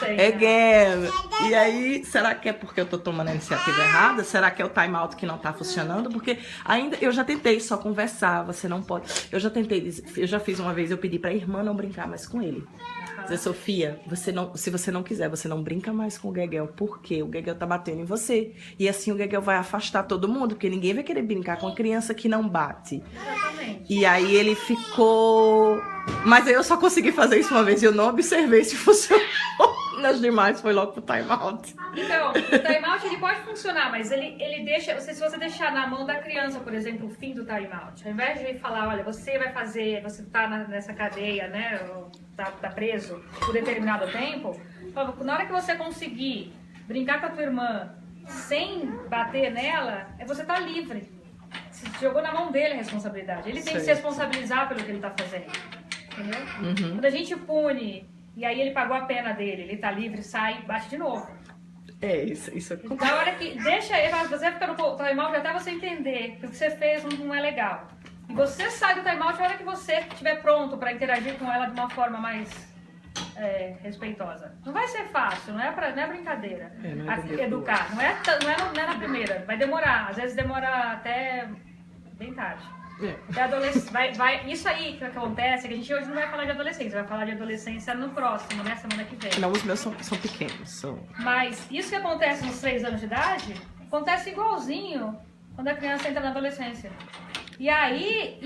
Again. E aí, será que é porque eu tô tomando a iniciativa errada? Será que é o time out que não tá funcionando? Porque ainda eu já tentei só conversar, você não pode. Eu já fiz uma vez, eu pedi pra irmã não brincar mais com ele. Dizer, Sofia, se você não quiser, você não brinca mais com o Gegel, porque o Gegel tá batendo em você. E assim o Gegel vai afastar todo mundo, porque ninguém vai querer brincar com uma criança que não bate. Exatamente. E aí ele ficou... Mas aí eu só consegui fazer isso uma vez e eu não observei se funcionou. Nas demais foi logo pro time out. Então, o time out ele pode funcionar, mas ele deixa, se você deixar na mão da criança, por exemplo, o fim do time out, ao invés de ele falar, olha, você vai fazer, você tá nessa cadeia, né, tá preso por determinado tempo, na hora que você conseguir brincar com a tua irmã sem bater nela, você tá livre. Você jogou na mão dele a responsabilidade. Ele tem que se responsabilizar pelo que ele tá fazendo. Entendeu? Quando a gente pune e aí ele pagou a pena dele, ele tá livre, sai e bate de novo. Isso. Então, a hora que deixa ele, você fica no time-out até você entender que o que você fez não é legal. E você sai do time-out a hora que você estiver pronto para interagir com ela de uma forma mais respeitosa. Não vai ser fácil, não é brincadeira. Educar. Não é na primeira, vai demorar. Às vezes demora até bem tarde. Isso aí que acontece, que a gente hoje não vai falar de adolescência, vai falar de adolescência no próximo, né? Semana que vem. Não, os meus são pequenos. Mas isso que acontece nos 3 anos de idade, acontece igualzinho quando a criança entra na adolescência. E aí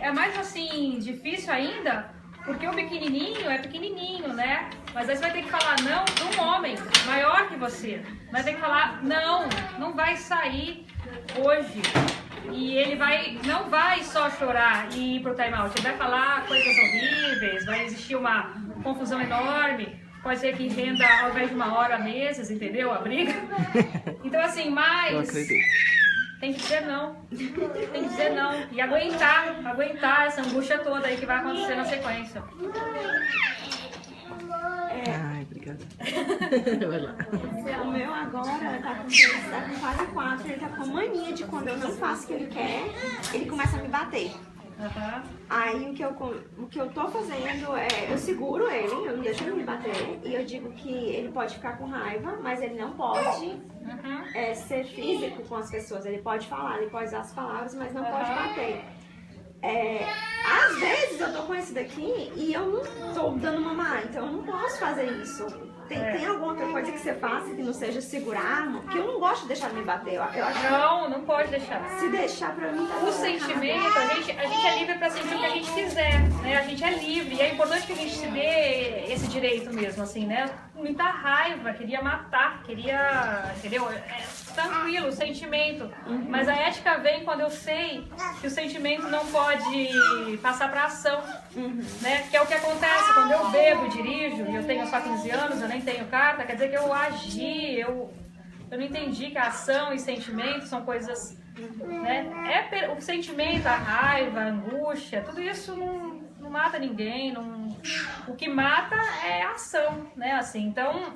é mais assim, difícil ainda, porque o pequenininho é pequenininho, né? Mas aí você vai ter que falar não de um homem maior que você. Vai ter que falar não vai sair hoje. E ele não vai só chorar e ir pro time-out, ele vai falar coisas horríveis, vai existir uma confusão enorme, pode ser que renda ao invés de 1 hora meses, entendeu? A briga. Então assim, mas... Eu acredito. Tem que dizer não. Tem que dizer não. E aguentar essa angústia toda aí que vai acontecer na sequência. Ai, obrigada. Vai lá. O meu agora tá com quase 4, ele tá com mania de quando eu não faço o que ele quer, ele começa a me bater. Aí o que eu tô fazendo eu seguro ele, eu não deixo ele me bater, e eu digo que ele pode ficar com raiva, mas ele não pode ser físico com as pessoas, ele pode falar, ele pode usar as palavras, mas não pode bater. Às vezes eu tô com esse daqui e eu não tô dando mamar, então eu não posso fazer isso. Tem alguma outra coisa que você faça que não seja segurar? Porque eu não gosto de deixar ele me bater. Eu acho não pode deixar. Se deixar pra mim, tá o sentimento, a gente é livre pra sentir o que a gente quiser, né? A gente é livre e é importante que a gente se dê esse direito mesmo, assim, né? Muita raiva, queria matar, entendeu? Tranquilo, o sentimento. Mas a ética vem quando eu sei que o sentimento não pode passar pra ação, né? Que é o que acontece quando eu bebo e dirijo, e eu tenho só 15 anos, eu nem tenho carta, quer dizer que eu agi, eu eu não entendi que a ação e sentimento são coisas, né? O sentimento, a raiva, a angústia, tudo isso não mata ninguém, o que mata é a ação, né? Assim, então,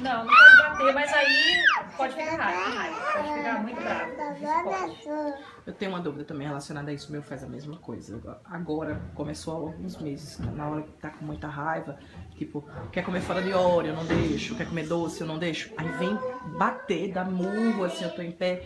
não pode bater, mas aí pode ficar raiva, pode ficar muito bravo. Isso pode. Eu tenho uma dúvida também relacionada a isso. Meu faz a mesma coisa. Agora, começou há alguns meses, na hora que tá com muita raiva, tipo, quer comer fora de hora, eu não deixo, quer comer doce, eu não deixo. Aí vem bater, dá murro, assim, eu tô em pé.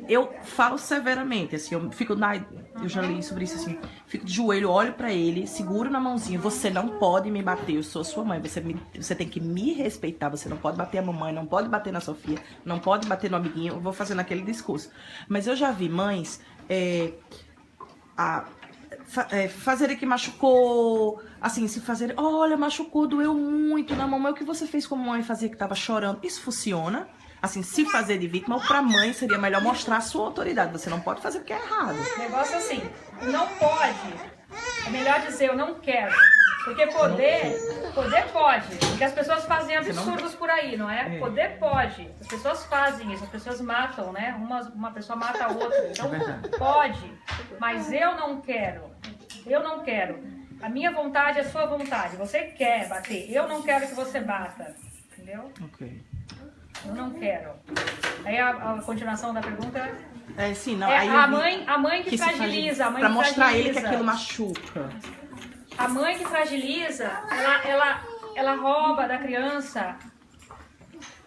Eu falo severamente, assim, eu já li sobre isso, assim, fico de joelho, olho pra ele, seguro na mãozinha, você não pode me bater, eu sou sua mãe, você tem que me respeitar, você não pode bater a mamãe, não pode bater na Sofia, não pode bater no amiguinho, eu vou fazendo aquele discurso. Mas eu já vi mães fazerem que machucou, assim, se fazerem, olha, machucou, doeu muito na mamãe, o que você fez como mãe fazia que tava chorando? Isso funciona? Assim, se fazer de vítima, ou pra mãe seria melhor mostrar a sua autoridade, você não pode fazer o que é errado. O negócio é assim, não pode, é melhor dizer eu não quero. Porque poder pode. Porque as pessoas fazem absurdos por aí, não é? Poder pode. As pessoas fazem isso, as pessoas matam, né? Uma pessoa mata a outra. Então pode. Mas eu não quero. Eu não quero. A minha vontade é a sua vontade. Você quer bater. Eu não quero que você bata. Entendeu? Ok. Eu não quero. Aí a continuação da pergunta sim, não. aí a mãe que fragiliza. Pra mostrar ele que aquilo machuca. A mãe que fragiliza, ela rouba da criança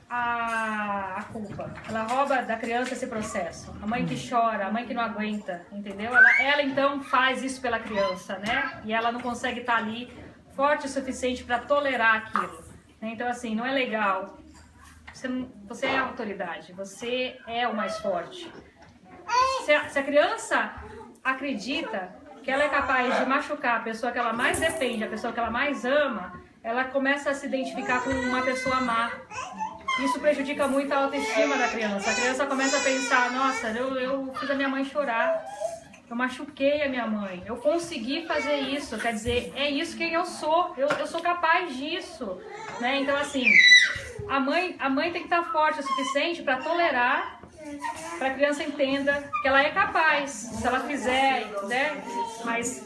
a culpa. Ela rouba da criança esse processo. A mãe que chora, a mãe que não aguenta, entendeu? Ela então faz isso pela criança, né? E ela não consegue estar ali forte o suficiente para tolerar aquilo. Então, assim, não é legal. Você é a autoridade, você é o mais forte. Se a criança acredita que ela é capaz de machucar a pessoa que ela mais depende, a pessoa que ela mais ama, ela começa a se identificar com uma pessoa má. Isso prejudica muito a autoestima da criança. A criança começa a pensar, nossa, eu fiz a minha mãe chorar, eu machuquei a minha mãe, eu consegui fazer isso, quer dizer, é isso quem eu sou sou capaz disso. Né? Então, assim, a mãe tem que estar forte o suficiente para tolerar, para a criança entenda que ela é capaz, se ela fizer, né? Mas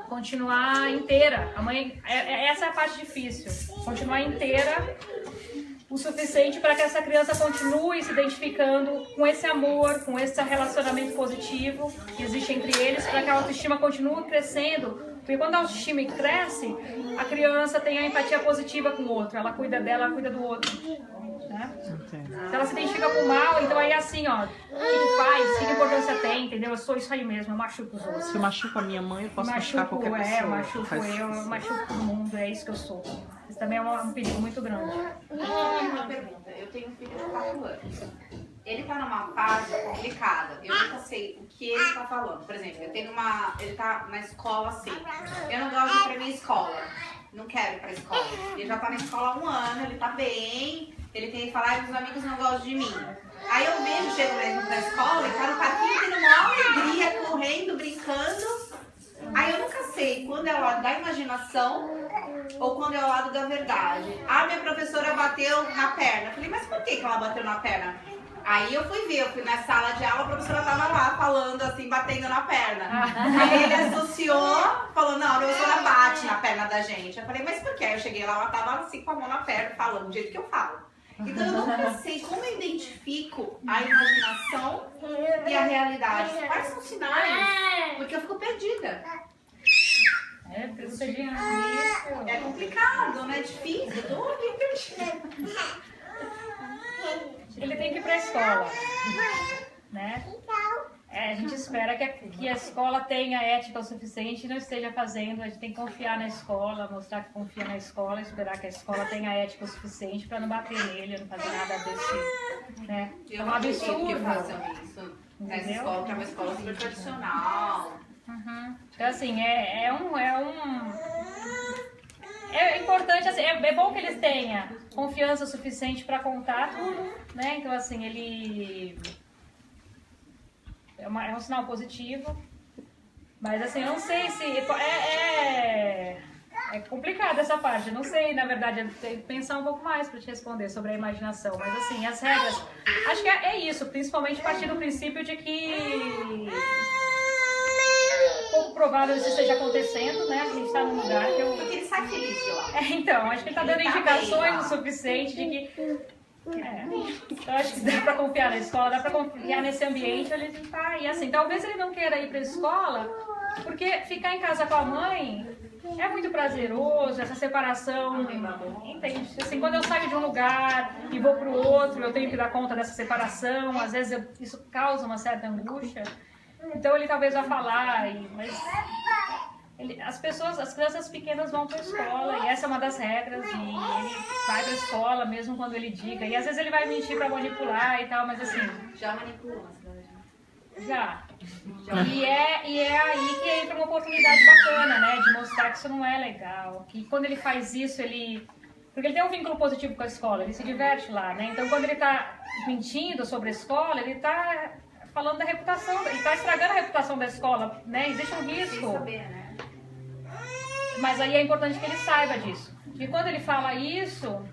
continuar inteira. A mãe, essa é a parte difícil. Continuar inteira o suficiente para que essa criança continue se identificando com esse amor, com esse relacionamento positivo que existe entre eles, para que a autoestima continue crescendo. Porque quando a autoestima cresce, a criança tem a empatia positiva com o outro. Ela cuida dela, ela cuida do outro. Né? Se ela se identifica com o mal, então aí assim, ó, o que faz, que importância tem, entendeu? Eu sou isso aí mesmo, eu machuco os outros. Se eu machuco a minha mãe, eu posso machucar qualquer pessoa. Eu machuco eu machuco o mundo, é isso que eu sou. Isso também é um perigo muito grande. Uma pergunta, eu tenho um filho de 4 anos. Ele tá numa fase complicada, eu nunca sei o que ele tá falando. Por exemplo, ele tá na escola assim, eu não gosto de ir pra minha escola, não quero ir pra escola. Ele já tá na escola há 1 ano, ele tá bem, ele tem que falar que os amigos não gostam de mim. Aí eu vejo, chego na escola, ele tá no parquinho tendo uma alegria, correndo, brincando. Aí eu nunca sei quando é o lado da imaginação ou quando é o lado da verdade. Ah, minha professora bateu na perna. Eu falei, mas por que ela bateu na perna? Aí eu fui na sala de aula, a professora tava lá falando assim, batendo na perna. Aí ele associou, falou, não, a professora bate na perna da gente. Eu falei, mas por quê? Aí eu cheguei lá, ela tava assim com a mão na perna, falando do jeito que eu falo. Então eu nunca sei como eu identifico a imaginação e a realidade. Quais são os sinais? Porque eu fico perdida. Pergunta difícil. É complicado, né? É difícil. Eu tô aqui perdida. Ele tem que ir para a escola, né? A gente espera que a escola tenha ética o suficiente e não esteja fazendo. A gente tem que confiar na escola, mostrar que confia na escola, esperar que a escola tenha ética o suficiente para não bater nele, não fazer nada desse, né? É um absurdo. Que façam isso nessa escola, que é uma escola super tradicional. Então, assim, é importante, assim, é bom que eles tenham confiança suficiente para contar tudo, né? Então, assim, ele é um sinal positivo, mas, assim, eu não sei se é É complicado essa parte, eu não sei, na verdade, eu tenho que pensar um pouco mais para te responder sobre a imaginação, mas assim, as regras, acho que é isso, principalmente partir do princípio de que pouco provável isso esteja acontecendo, né, a gente está num lugar que eu... Porque ele sai feliz de lá. Então, acho que ele está dando indicações o suficiente de que... Então acho que dá pra confiar na escola, dá pra confiar nesse ambiente onde ele tá. E assim, talvez ele não queira ir pra escola, porque ficar em casa com a mãe é muito prazeroso, essa separação, entende? Assim, quando eu saio de um lugar e vou pro outro, eu tenho que dar conta dessa separação, às vezes isso causa uma certa angústia. Então ele talvez vá falar, mas... as crianças pequenas vão para a escola e essa é uma das regras e ele vai para a escola mesmo quando ele diga. E às vezes ele vai mentir para manipular e tal, mas assim... Já manipulou, Já. E é aí que entra uma oportunidade bacana, né? De mostrar que isso não é legal. Que quando ele faz isso, ele... Porque ele tem um vínculo positivo com a escola, ele se diverte lá, né? Então quando ele está mentindo sobre a escola, ele está falando da reputação, ele está estragando a reputação da escola, né? Existe um risco. Saber, né? Mas aí é importante que ele saiba disso. E quando ele fala isso,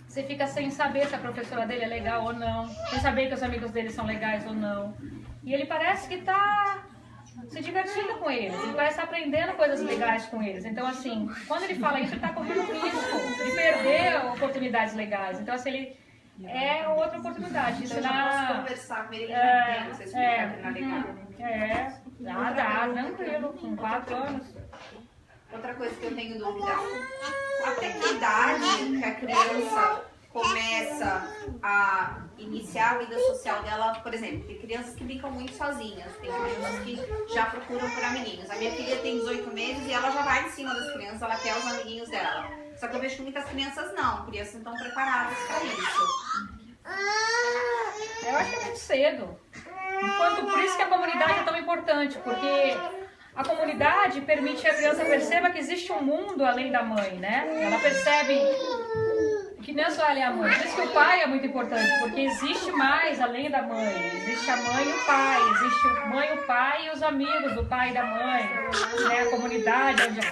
você fica sem saber se a professora dele é legal ou não, sem saber que os amigos dele são legais ou não. E ele parece que está se divertindo com eles, ele parece estar aprendendo coisas legais com eles. Então, assim, quando ele fala isso, ele está correndo risco de perder oportunidades legais. Então, assim, ele é outra oportunidade. Então, eu já posso conversar com ele, ele já entende, vocês ficam legal. Dá, tranquilo, com 4 anos. Outra coisa que eu tenho dúvida, até que idade que a criança começa a iniciar a vida social dela? Por exemplo, tem crianças que brincam muito sozinhas, tem crianças que já procuram por amiguinhos. A minha filha tem 18 meses e ela já vai em cima das crianças, ela quer os amiguinhos dela. Só que eu vejo que muitas crianças não, crianças não estão preparadas para isso. Eu acho que é muito cedo. Por isso que a comunidade é tão importante, porque a comunidade permite que a criança perceba que existe um mundo além da mãe, né? Ela percebe que não é só ela e a mãe. Por isso que o pai é muito importante, porque existe mais além da mãe. Existe a mãe e o pai, existe a mãe, o pai e os amigos do pai e da mãe, né? A comunidade onde a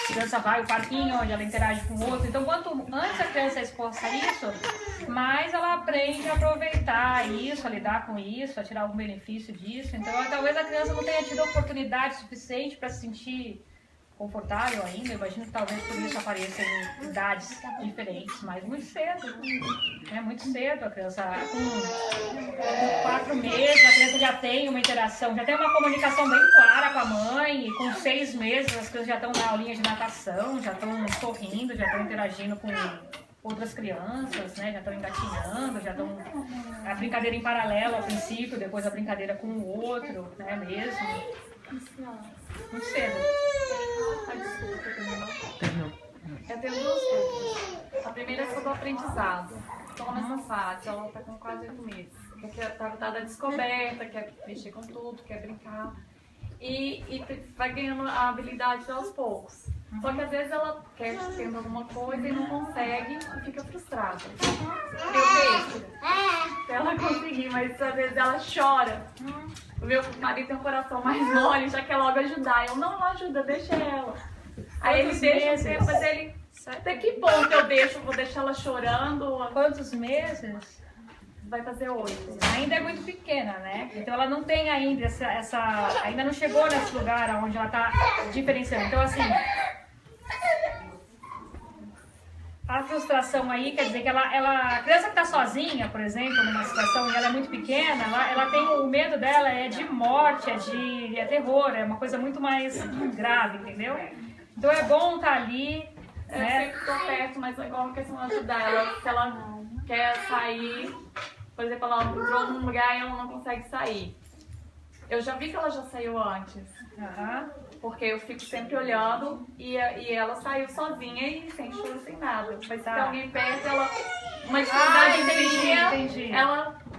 criança vai, o parquinho onde ela interage com o outro. Então, quanto antes a criança é exposta a isso, mais ela aprende a aproveitar isso, a lidar com isso, a tirar algum benefício disso. Então, talvez a criança não tenha tido oportunidade suficiente para se sentir confortável ainda. Eu imagino que talvez por isso apareça em idades diferentes, mas muito cedo. É muito cedo. A criança com 4 meses, a criança já tem uma interação, já tem uma comunicação bem clara com a mãe, e com 6 meses as crianças já estão na aulinha de natação, já estão sorrindo, já estão interagindo com outras crianças, né? Já estão engatinhando, já estão a brincadeira em paralelo ao princípio, depois a brincadeira com o outro, né? Mesmo. Muito cedo. Eu tenho 2 coisas. A primeira é sobre o aprendizado. Estou nessa fase, ela está com quase 8 meses. Porque está da descoberta, quer mexer com tudo, quer brincar. E vai ganhando a habilidade aos poucos. Só que às vezes ela quer tendo alguma coisa e não consegue e fica frustrada. Eu vejo se ela conseguir, mas às vezes ela chora. O meu marido tem um coração mais mole, já quer logo ajudar. Eu não ajuda, deixa ela. Aí ele deixa o tempo, mas ele... Até que ponto eu deixo? Vou deixar ela chorando? Quantos meses? Vai fazer 8. Ainda é muito pequena, né? Então ela não tem ainda ainda não chegou nesse lugar onde ela tá diferenciando. Então assim, a frustração aí quer dizer que a criança que tá sozinha, por exemplo, numa situação e ela é muito pequena, ela tem o medo dela é de morte, é terror, é uma coisa muito mais grave, entendeu? Então é bom estar ali. Eu sempre estou perto, mas é igual a questão de ajudar ela. Se ela quer sair, por exemplo, ela entrou num lugar e ela não consegue sair. Eu já vi que ela já saiu antes. Porque eu fico sempre olhando e ela saiu sozinha e sem choro, sem nada. Mas se tem alguém perto, ela... Uma dificuldade entendi.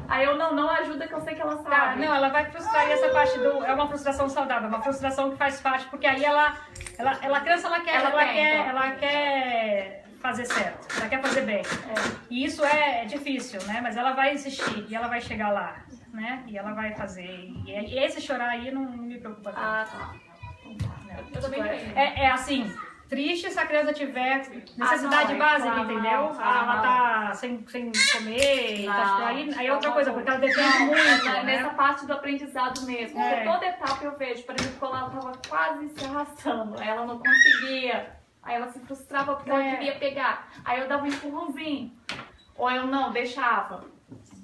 Aí eu não ajuda, que eu sei que ela sabe. Não, ela vai frustrar e essa parte é uma frustração saudável, uma frustração que faz parte, porque aí a criança ela quer fazer certo, ela quer fazer bem. E isso é difícil, né? Mas ela vai insistir e ela vai chegar lá, né? E ela vai fazer. E esse chorar aí não me preocupa tanto. Eu também assim, triste se a criança tiver necessidade básica, entendeu? Ela tá sem comer, aí é outra coisa, porque ela depende muito, né? Nessa parte do aprendizado mesmo. Porque toda etapa eu vejo, por exemplo, quando ela tava quase se arrastando, aí ela não conseguia, aí ela se frustrava porque ela queria pegar, aí eu dava um empurrãozinho, ou eu não, deixava.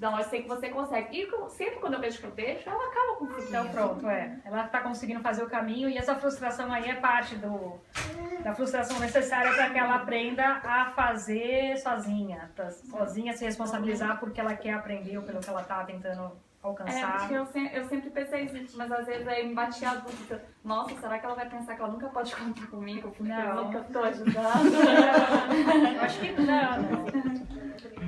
Não, eu sei que você consegue. E sempre quando eu vejo que eu deixo, ela acaba conseguindo. Então pronto, ela tá conseguindo fazer o caminho e essa frustração aí é parte da frustração necessária para que ela aprenda a fazer sozinha, sozinha se responsabilizar porque ela quer aprender ou pelo que ela tá tentando alcançar. Porque eu sempre pensei isso, mas às vezes aí me batia a dúvida. Nossa, será que ela vai pensar que ela nunca pode contar comigo? Porque eu nunca tô ajudando. Eu acho que não.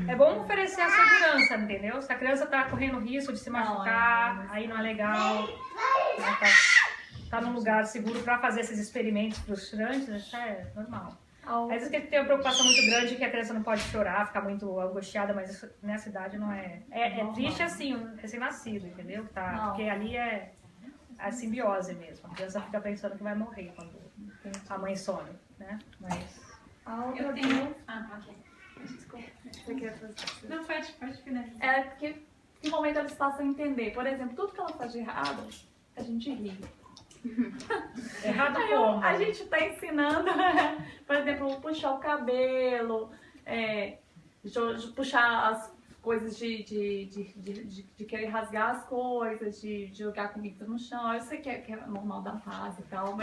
É bom oferecer a segurança, entendeu? Se a criança tá correndo risco de se machucar, aí não é legal. Né? Tá num lugar seguro para fazer esses experimentos frustrantes, isso é normal. Às vezes que tem uma preocupação muito grande que a criança não pode chorar, ficar muito angustiada, mas isso, nessa idade não é. É triste assim, um recém-nascido, entendeu? Porque ali é a simbiose mesmo. A criança fica pensando que vai morrer quando a mãe some, né? Mas. Eu tenho. Ok. Desculpa. Você quer fazer? Não, pode finalizar. É porque em momento eles passam a entender. Por exemplo, tudo que ela faz de errado, a gente ri. Errado como? A gente tá ensinando, por exemplo, puxar o cabelo, puxar as coisas de querer rasgar as coisas, de jogar comida no chão. Eu sei que é normal da fase e tal,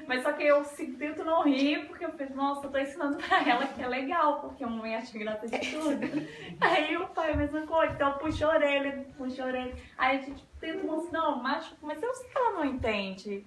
mas só que eu tento não rir, porque eu penso, nossa, eu tô ensinando pra ela que é legal, porque a mamãe acha graça de tudo. Aí o pai, a mesma coisa, então puxa a orelha. Aí a gente tenta mostrar, não, macho, mas eu sei que ela não entende.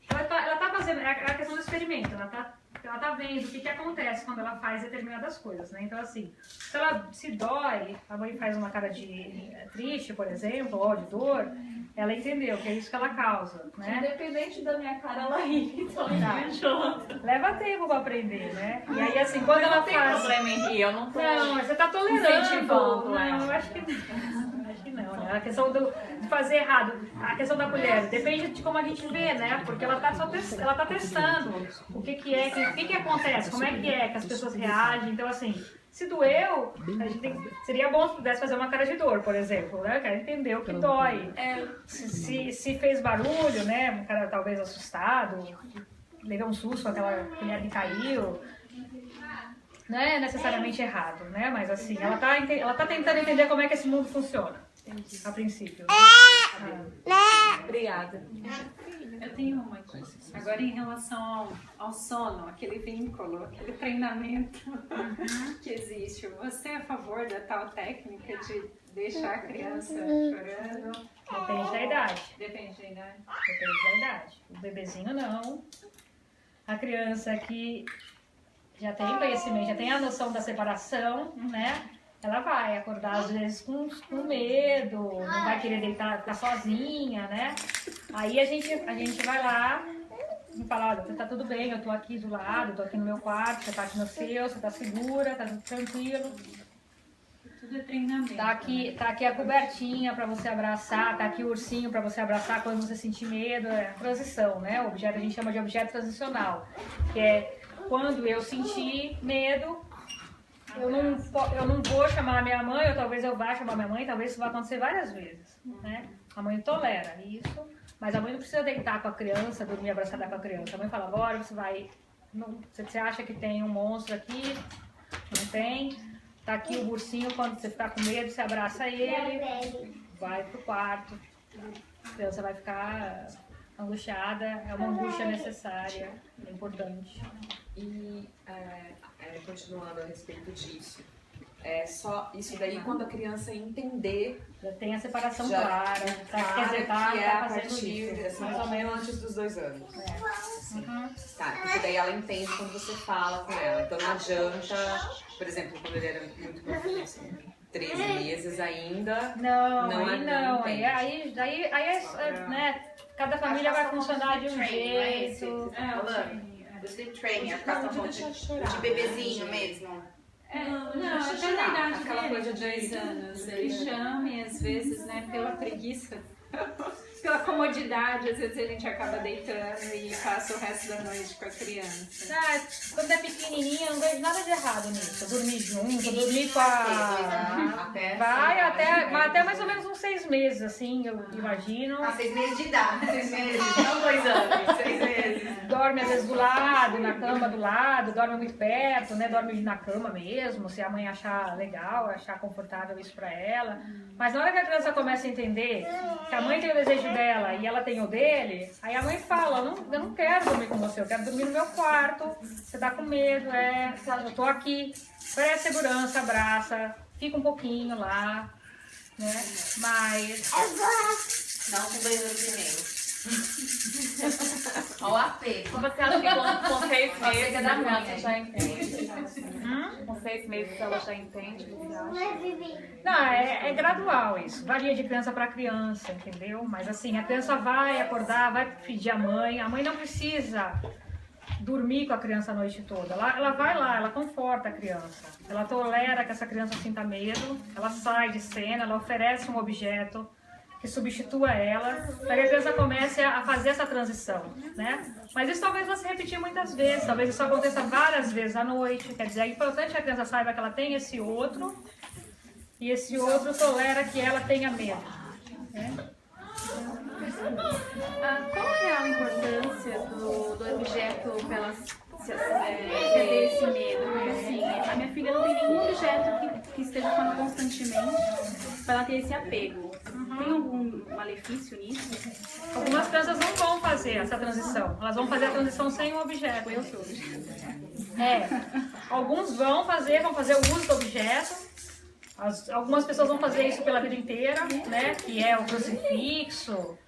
Ela tá fazendo, é a questão do experimento, ela tá vendo o que acontece quando ela faz determinadas coisas, né? Então, assim, se ela se dói, a mãe faz uma cara de triste, por exemplo, ou de dor, ela entendeu que é isso que ela causa, né? Independente da minha cara, ela ri, então junto. Leva tempo pra aprender, né? E aí, assim, quando ela tem faz... problema em rir, eu não tô... Não, mas você tá tolerando. Incentivando, não, eu acho que não. Não, né? A questão de fazer errado, a questão da colher, depende de como a gente vê, né? Porque ela tá testando o que acontece, como é que as pessoas reagem. Então, assim, se doeu, a gente seria bom se pudesse fazer uma cara de dor, por exemplo, né? Quero entender o que dói. Se fez barulho, né? Um cara talvez assustado, levou um susto, aquela colher que caiu. Não é necessariamente errado, né? Mas assim, ela tá tentando entender como é que esse mundo funciona. A princípio. Obrigada. Eu tenho uma coisa. Agora, em relação ao sono, aquele vínculo, aquele treinamento que existe, você é a favor da tal técnica de deixar a criança chorando? Depende da idade. Depende da idade. Depende da idade. O bebezinho não. A criança que já tem conhecimento, já tem a noção da separação, né? Ela vai acordar às vezes com medo, não vai querer deitar, ficar sozinha, né? Aí a gente vai lá e fala, olha, tá tudo bem, eu tô aqui do lado, tô aqui no meu quarto, você tá aqui no seu, você tá segura, tá tudo tranquilo. Tudo é treinamento. Tá aqui a cobertinha pra você abraçar, tá aqui o ursinho pra você abraçar quando você sentir medo, é a transição, né? O objeto a gente chama de objeto transicional, que é quando eu sentir medo, eu não vou chamar a minha mãe, ou talvez eu vá chamar a minha mãe, talvez isso vai acontecer várias vezes, né? A mãe tolera isso, mas a mãe não precisa deitar com a criança, dormir abraçada com a criança. A mãe fala, agora você vai... Você acha que tem um monstro aqui? Não tem? Tá aqui o ursinho, quando você ficar com medo, você abraça ele, vai pro quarto. A criança vai ficar angustiada, é uma angústia necessária, é importante. E continuando a respeito disso, só isso daí quando a criança entender, já tem a separação já clara, quer dizer, tá a fazendo partir, isso, mais ou menos antes dos 2 anos. Tá, porque daí ela entende quando você fala com ela. Então não adianta, por exemplo, quando ele era muito novo, assim, 13 meses ainda. Aí né, cada família vai funcionar de um jeito. Do sleep training, a questão de bebezinho mesmo. Não, até na idade aquela coisa de 2 anos. Ele chama e às vezes, né, pela preguiça pela comodidade, às vezes a gente acaba deitando e passa o resto da noite com a criança. Quando é pequenininha, eu não vejo nada de errado nisso. Dormir junto, dormir com a... Vai até mais ou menos uns 6 meses, assim, eu imagino. 6 meses de idade, 6 meses, não 2 anos, 6 meses. Dorme às vezes do lado, na cama do lado, dorme muito perto, né? Dorme na cama mesmo, se a mãe achar legal, achar confortável isso pra ela. Mas na hora que a criança começa a entender que a mãe tem o desejo dela e ela tem o dele, aí a mãe fala, eu não quero dormir com você, eu quero dormir no meu quarto, você tá com medo, eu tô aqui, oferece segurança, abraça, fica um pouquinho lá, né? Mas... Não com 2 anos e meio. Olha o apego. Você acha que com 6 meses a criança já entende? Com 6 meses ela já entende? Você acha? Não, é gradual isso. Varia de criança para criança, entendeu? Mas assim, a criança vai acordar, vai pedir a mãe não precisa dormir com a criança a noite toda. Ela vai lá, ela conforta a criança. Ela tolera que essa criança sinta medo, ela sai de cena, ela oferece um objeto que substitua ela, para que a criança comece a fazer essa transição, né? Mas isso talvez vá se repetir muitas vezes, talvez isso aconteça várias vezes à noite, quer dizer, é importante que a criança saiba que ela tem esse outro, e esse outro tolera que ela tenha medo, né? Qual é a importância do objeto para ela perder esse medo? Porque assim, a minha filha não tem nenhum objeto que esteja falando constantemente para ela ter esse apego. Tem algum malefício nisso? Algumas crianças não vão fazer essa transição, elas vão fazer a transição sem o objeto. Eu sou objeto. Alguns vão fazer o uso do objeto. Algumas pessoas vão fazer isso pela vida inteira, né? Que é o crucifixo,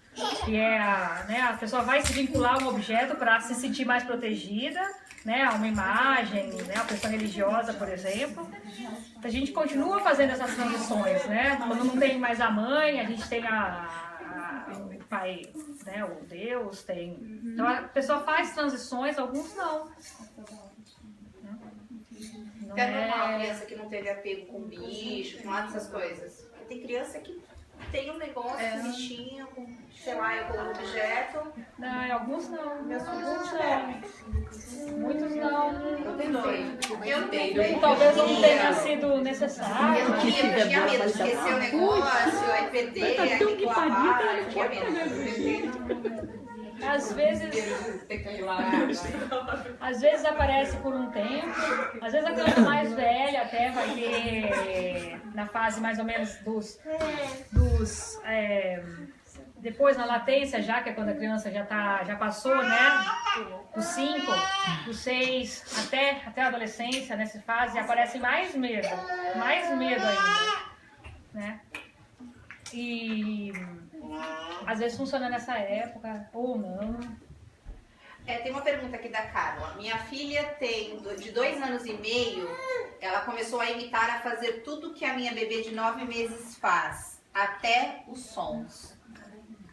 que é a pessoa vai se vincular a um objeto para se sentir mais protegida, né? A uma imagem, né? A pessoa religiosa, por exemplo. A gente continua fazendo essas transições, né? Quando não tem mais a mãe, a gente tem o pai, né? O Deus tem. Então a pessoa faz transições, alguns não. É normal a criança que não teve apego com bicho, com nada dessas coisas. Tem criança que tem um negócio, um bichinho, com, sei lá, algum objeto. Não, alguns não. Alguns não. Muitos não. Eu tenho. Talvez não tenha sido necessário. Eu tinha medo de esquecer o negócio, aí perder, aí tem que lavar. Eu tinha medo. Às vezes aparece por um tempo, às vezes a criança mais velha até vai ter, na fase mais ou menos depois na latência já, que é quando a criança já passou, né, dos 5, dos 6 até a adolescência, nessa fase, aparece mais medo ainda, né, e às vezes funciona nessa época, ou não. Tem uma pergunta aqui da Carla. Minha filha tem de 2 anos e meio, ela começou a imitar, a fazer tudo que a minha bebê de 9 meses faz, até os sons.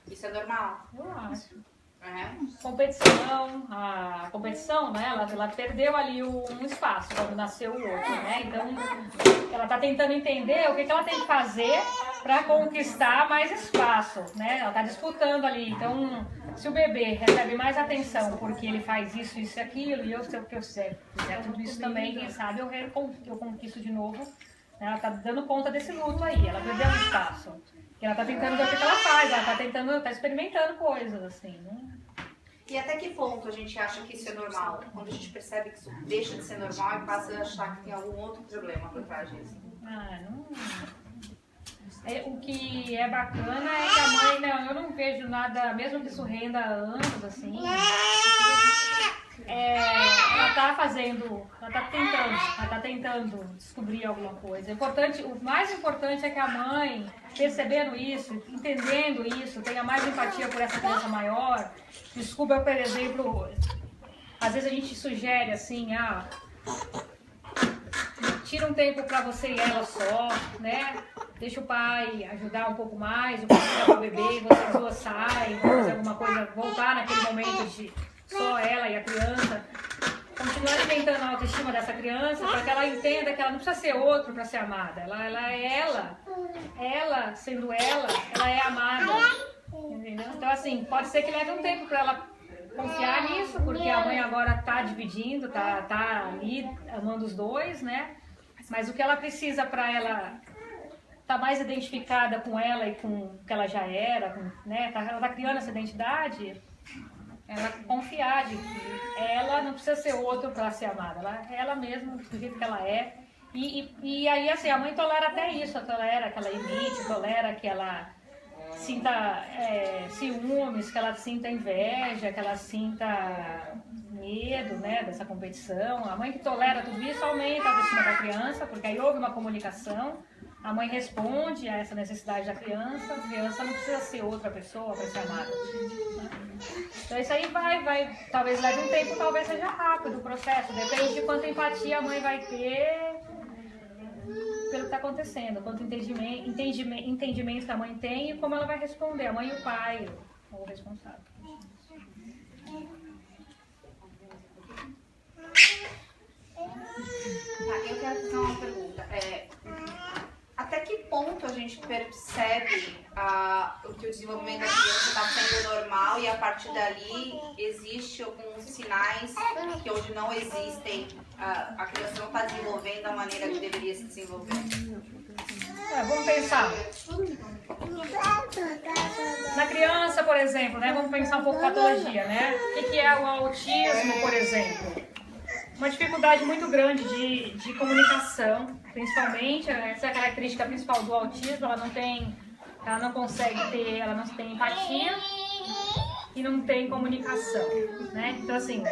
Isso é normal? Eu acho. Competição, a competição, né? Ela perdeu ali um espaço quando nasceu o outro, né? Então, ela está tentando entender o que ela tem que fazer para conquistar mais espaço, né? Ela está disputando ali. Então, se o bebê recebe mais atenção porque ele faz isso, isso e aquilo, e eu sei o que eu fizer tudo isso também, quem sabe eu conquisto de novo. Ela está dando conta desse luto aí, ela perdeu um espaço. Ela está tentando ver o que ela faz, ela está experimentando coisas, assim, né? E até que ponto a gente acha que isso é normal? Quando a gente percebe que isso deixa de ser normal e passa a achar que tem algum outro problema por trás disso? O que é bacana é que a mãe, eu não vejo nada, mesmo que isso renda anos, assim, ela tá tentando descobrir alguma coisa. O mais importante é que a mãe, percebendo isso, entendendo isso, tenha mais empatia por essa criança maior. Desculpa, por exemplo, às vezes a gente sugere assim, tira um tempo pra você e ela só, né? Deixa o pai ajudar um pouco mais, o pai com o bebê, e vocês duas saem, fazer alguma coisa, voltar naquele momento de só ela e a criança. Continuar alimentando a autoestima dessa criança para que ela entenda que ela não precisa ser outro para ser amada. Ela é ela. Ela, sendo ela é amada. Entendeu? Entendeu? Então, assim, pode ser que leve um tempo para ela confiar nisso, porque a mãe agora tá dividindo, tá ali amando os dois, né? Mas o que ela precisa para ela tá mais identificada com ela e com o que ela já era, né? Ela tá criando essa identidade, ela confiar de que ela não precisa ser outro para ser amada, ela mesma, do jeito que ela é. E aí, assim, a mãe tolera até isso, tolera que ela imite, tolera que ela sinta ciúmes, que ela sinta inveja, que ela sinta medo, né, dessa competição. A mãe que tolera tudo isso aumenta a autoestima da criança, porque aí houve uma comunicação, a mãe responde a essa necessidade da criança, a criança não precisa ser outra pessoa para ser amada. Então isso aí vai, talvez leve um tempo, talvez seja rápido o processo, depende de quanta empatia a mãe vai ter pelo que está acontecendo, quanto entendimento que a mãe tem e como ela vai responder, a mãe e o pai, o responsável. Tá, eu quero fazer uma pergunta. Até que ponto a gente percebe que o desenvolvimento da criança está sendo normal e a partir dali existe alguns sinais que hoje não existem, a criança não está desenvolvendo da maneira que deveria se desenvolver? Vamos pensar. Na criança, por exemplo, né? Vamos pensar um pouco patologia, né? O que é o autismo, por exemplo? Uma dificuldade muito grande de comunicação, principalmente, essa é a característica principal do autismo, ela não tem empatia e não tem comunicação, né? Então, assim,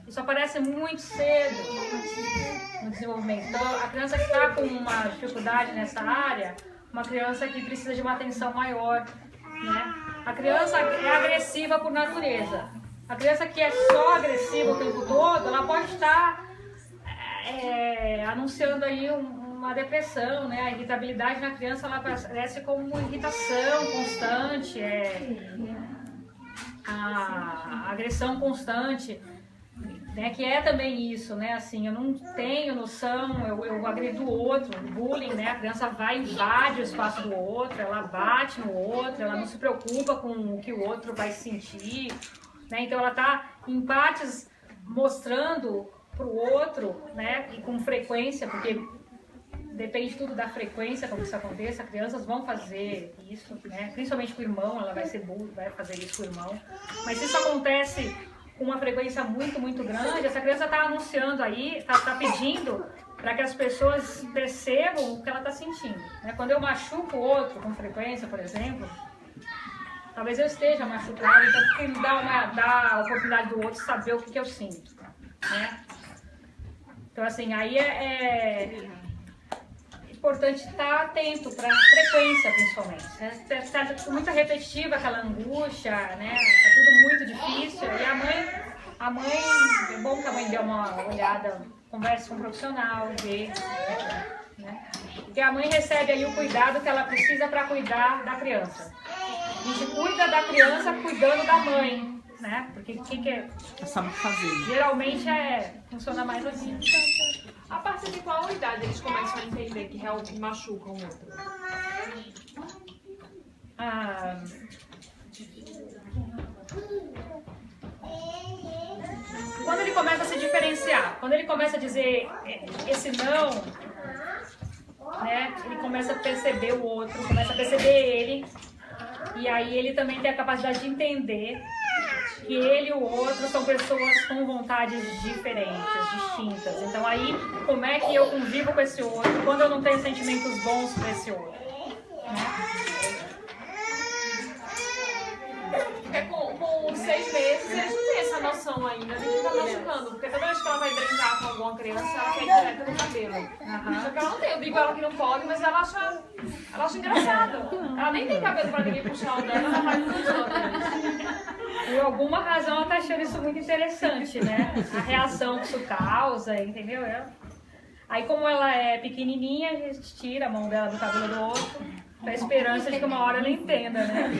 isso aparece muito cedo no desenvolvimento. Então, a criança que está com uma dificuldade nessa área, uma criança que precisa de uma atenção maior, né? A criança é agressiva por natureza. A criança que é só agressiva o tempo todo, ela pode estar anunciando aí uma depressão, né? A irritabilidade na criança, ela aparece como irritação constante, a agressão constante, né? Que é também isso, né? Assim, eu não tenho noção, eu agredo o outro, bullying, né? A criança vai e invade o espaço do outro, ela bate no outro, ela não se preocupa com o que o outro vai sentir, né? Então ela está em partes mostrando para o outro, né? E com frequência, porque depende tudo da frequência como isso aconteça. Crianças vão fazer isso, né? Principalmente com o irmão, ela vai ser burra, vai fazer isso com o irmão. Mas se isso acontece com uma frequência muito, muito grande, essa criança está anunciando aí, está pedindo para que as pessoas percebam o que ela está sentindo, né? Quando eu machuco o outro com frequência, por exemplo, talvez eu esteja machucado, então porque não dá a oportunidade do outro saber o que eu sinto, né? Então, assim, aí é importante estar atento para a frequência, principalmente. Está muito repetitiva aquela angústia, né? Está tudo muito difícil. E a mãe, é bom que a mãe dê uma olhada, converse com um profissional, vê, né? Porque a mãe recebe aí o cuidado que ela precisa para cuidar da criança. A gente cuida da criança cuidando da mãe, né? Porque o que é? Sabe fazer. Geralmente funciona mais assim. A partir de qual idade eles começam a entender que realmente machucam o outro? Quando ele começa a se diferenciar, quando ele começa a dizer esse não, né? Ele começa a perceber o outro, começa a perceber ele, e aí ele também tem a capacidade de entender que ele e o outro são pessoas com vontades diferentes, distintas. Então aí, como é que eu convivo com esse outro quando eu não tenho sentimentos bons para esse outro? Porque com 6 meses eles não têm essa noção ainda de que tá machucando. Porque toda vez que ela vai brincar com alguma criança, ela quer ir direto no cabelo. Só que ela não tem. Eu digo ela que não pode, mas ela acha engraçado. Ela nem tem cabelo pra ninguém puxar o dela, ela vai nos outros. Por alguma razão ela tá achando isso muito interessante, né? A reação que isso causa, entendeu? Aí como ela é pequenininha, a gente tira a mão dela do cabelo do outro, com a esperança de que uma hora ela entenda, né?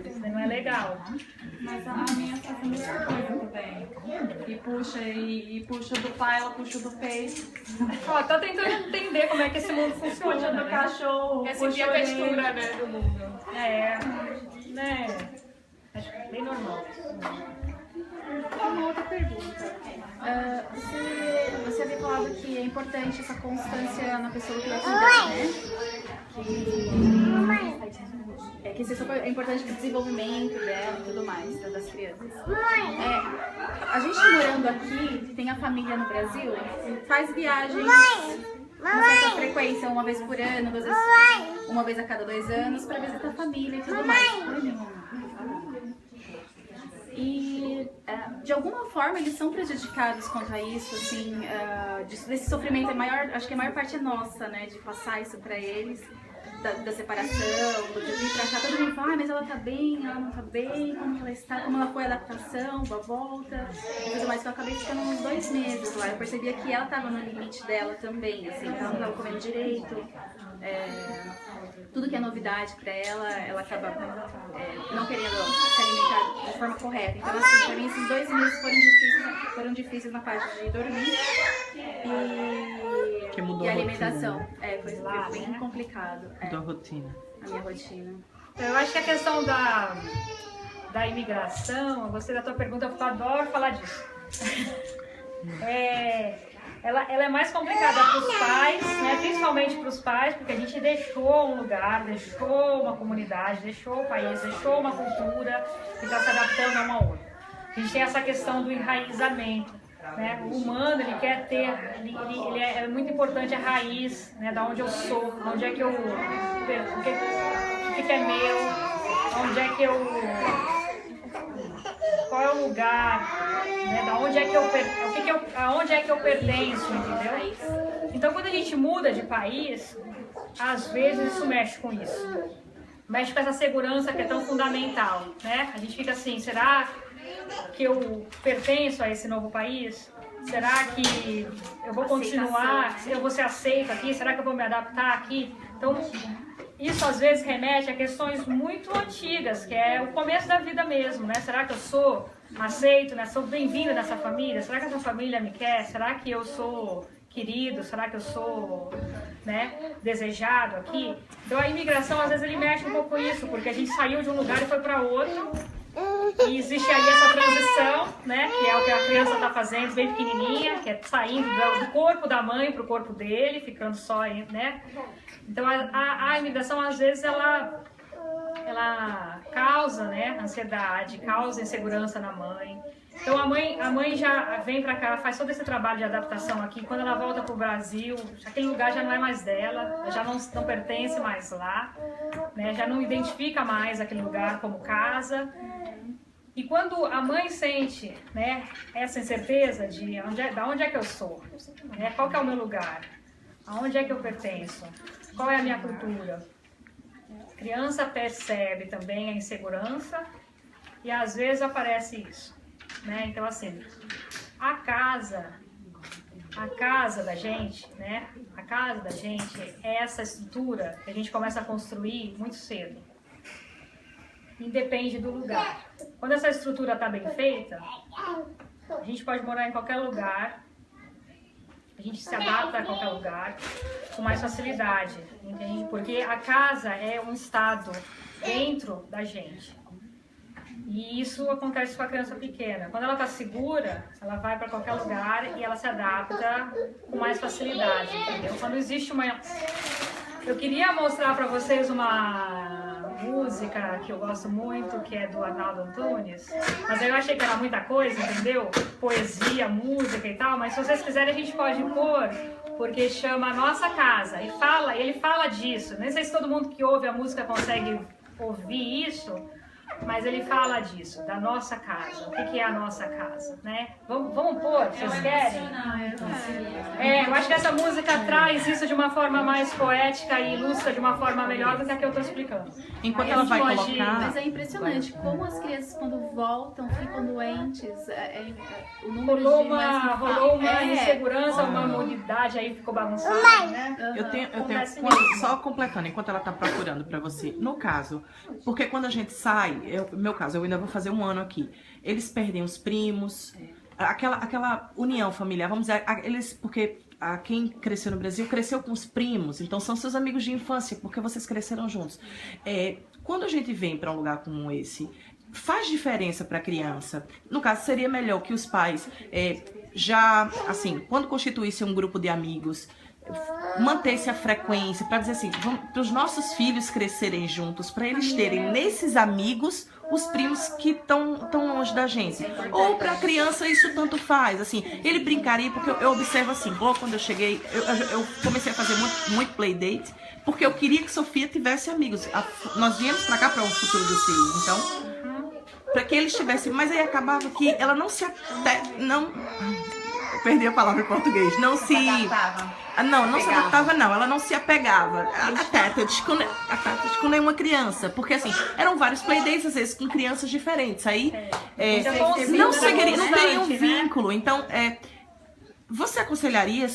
Isso não é legal. Mas a minha faz a mesma coisa também. E puxa do pai, ela puxa do peito. Ó, tá tentando entender como é que esse mundo funciona. Puxa do cachorro, quer sentir a textura, né, do mundo. Né? bem normal. Uma outra pergunta. Você havia falado que é importante essa constância na pessoa que vai cuidar, né? Que isso é importante para o desenvolvimento dela e tudo mais, das crianças. A gente morando aqui, tem a família no Brasil, faz viagens uma certa frequência, uma vez por ano, duas vezes, uma vez a cada 2 anos, para visitar a família e tudo mais. E de alguma forma eles são prejudicados quanto a isso, assim, desse sofrimento maior, acho que a maior parte é nossa, né, de passar isso para eles, da separação, de vir pra cá, todo mundo fala, mas ela tá bem, ela não tá bem, como que ela está, como ela foi a adaptação, a volta, e tudo mais. Então eu acabei ficando uns 2 meses lá, eu percebia que ela tava no limite dela também, assim, ela não tava comendo direito, tudo que é novidade pra ela, ela acaba não querendo se alimentar de forma correta. Então assim, pra mim esses 2 meses foram difíceis na parte de dormir e a alimentação. Foi bem complicado. Da rotina. A minha rotina. Eu acho que a questão da imigração, eu gostei da tua pergunta, porque eu adoro falar disso. Ela é mais complicada para os pais, né? Principalmente para os pais, porque a gente deixou um lugar, deixou uma comunidade, deixou o país, deixou uma cultura e está se adaptando a uma outra. A gente tem essa questão do enraizamento. Né? O humano, ele quer ter, é muito importante a raiz, né? Da onde eu sou, onde é que eu, o que é meu, onde é que eu, qual é o lugar, né? Da onde é que aonde é que eu pertenço, entendeu? Então quando a gente muda de país, às vezes isso mexe com isso, mexe com essa segurança que é tão fundamental, né? A gente fica assim, será que eu pertenço a esse novo país? Será que eu vou continuar? Eu vou ser aceita aqui? Será que eu vou me adaptar aqui? Então, isso às vezes remete a questões muito antigas, que é o começo da vida mesmo, né? Será que eu sou aceito, né? Sou bem-vindo nessa família? Será que essa família me quer? Será que eu sou querido? Será que eu sou, né, desejado aqui? Então a imigração às vezes ele mexe um pouco com isso, porque a gente saiu de um lugar e foi para outro. E existe ali essa transição, né, que é o que a criança está fazendo, bem pequenininha, que é saindo do corpo da mãe para o corpo dele, ficando só, né. Então a imigração às vezes ela causa, né, ansiedade, causa insegurança na mãe. Então a mãe já vem para cá, faz todo esse trabalho de adaptação aqui. Quando ela volta para o Brasil, aquele lugar já não é mais dela, já não pertence mais lá, né? Já não identifica mais aquele lugar como casa. E quando a mãe sente, né, essa incerteza de onde é que eu sou, né? Qual que é o meu lugar, aonde é que eu pertenço, qual é a minha cultura, a criança percebe também a insegurança e às vezes aparece isso. Né? Então assim, a casa da gente, né? A casa da gente é essa estrutura que a gente começa a construir muito cedo. Independe do lugar. Quando essa estrutura está bem feita, a gente pode morar em qualquer lugar, a gente se adapta a qualquer lugar com mais facilidade, entende? Porque a casa é um estado dentro da gente. E isso acontece com a criança pequena. Quando ela está segura, ela vai para qualquer lugar e ela se adapta com mais facilidade, entendeu? Quando existe uma... Eu queria mostrar para vocês uma música que eu gosto muito, que é do Arnaldo Antunes, mas aí eu achei que era muita coisa, entendeu? Poesia, música e tal, mas se vocês quiserem a gente pode pôr, porque chama Nossa Casa, e ele fala disso. Nem sei se todo mundo que ouve a música consegue ouvir isso, mas ele fala disso, da nossa casa. O que é a nossa casa, né? Vamos pôr, vocês querem? Eu acho que essa música traz isso de uma forma mais poética e ilustra de uma forma melhor do que a que eu estou explicando. Enquanto ela vai colocar... Mas é impressionante como as crianças, quando voltam, ficam doentes. O número rolou de mães que rolou uma insegurança, uma imunidade, aí ficou bagunçado, né? Eu tenho só completando, enquanto ela tá procurando pra você. No caso, porque quando a gente sai, no meu caso, eu ainda vou fazer 1 ano aqui, eles perdem os primos, aquela união familiar, vamos dizer, porque quem cresceu no Brasil cresceu com os primos, então são seus amigos de infância, porque vocês cresceram juntos. Quando a gente vem pra um lugar como esse, faz diferença para a criança. No caso, seria melhor que os pais já, assim, quando constituísse um grupo de amigos, mantesse a frequência, para dizer assim, para os nossos filhos crescerem juntos, para eles terem nesses amigos os primos que estão longe da gente. Ou para a criança isso tanto faz, assim, ele brincaria, porque eu observo assim, logo quando eu cheguei, eu comecei a fazer muito playdate, porque eu queria que Sofia tivesse amigos. Nós viemos para cá para o futuro dos filhos, então para que eles tivessem, mas aí acabava que ela não se perdi a palavra em português, não se adaptava não, ela não se apegava a Tete com nenhuma criança, porque assim, eram vários playdates às vezes com crianças diferentes, aí não teriam vínculo, então você aconselharia,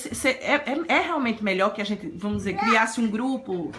é realmente melhor que a gente, vamos dizer, criasse um grupo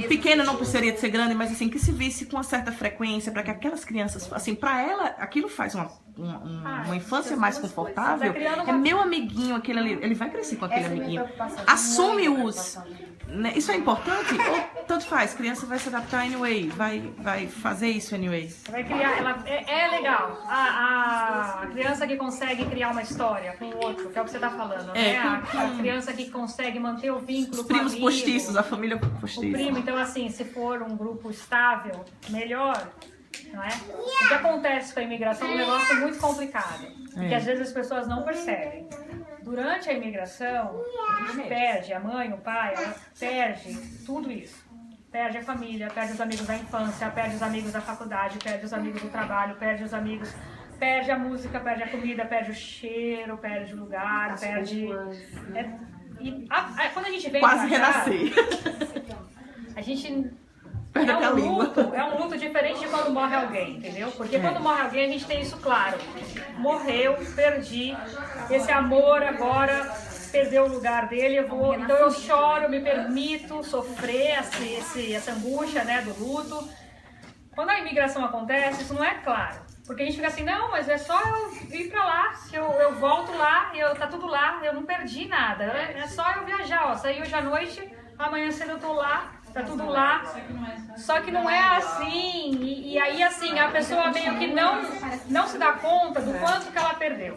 pequeno, não precisaria de ser grande, mas assim, que se visse com uma certa frequência, para que aquelas crianças, assim, para ela, aquilo faz uma infância mais confortável. É meu amiguinho, aquele ali, ele vai crescer com aquele amiguinho. Assume-os. Né? Isso é importante? Ou tanto faz, criança vai se adaptar anyway, vai fazer isso anyway. Vai criar, é legal. A criança que consegue criar uma história com o outro, que é o que você está falando, né? A criança que consegue manter o vínculo os primos postiços, a família postiça. O primo, então assim, se for um grupo estável, melhor, não é? O que acontece com a imigração é um negócio muito complicado, que às vezes as pessoas não percebem. Durante a imigração, a gente perde a mãe, o pai, ela perde tudo isso. Perde a família, perde os amigos da infância, perde os amigos da faculdade, perde os amigos do trabalho, perde os amigos, perde a música, perde a comida, perde o cheiro, perde o lugar, perde... quando a gente vem quase renascer. A gente... É um luto diferente de quando morre alguém, entendeu? Porque quando morre alguém a gente tem isso claro. Morreu, perdi, esse amor agora perdeu o lugar dele, então eu choro, me permito sofrer essa angústia, né, do luto. Quando a imigração acontece, isso não é claro. Porque a gente fica assim, não, mas é só eu ir pra lá, eu volto lá, tá tudo lá, eu não perdi nada. É só eu viajar, ó, saí hoje à noite, amanhã cedo eu tô lá. Tá tudo lá, só que não é assim, e aí assim, a pessoa meio que não se dá conta do quanto que ela perdeu.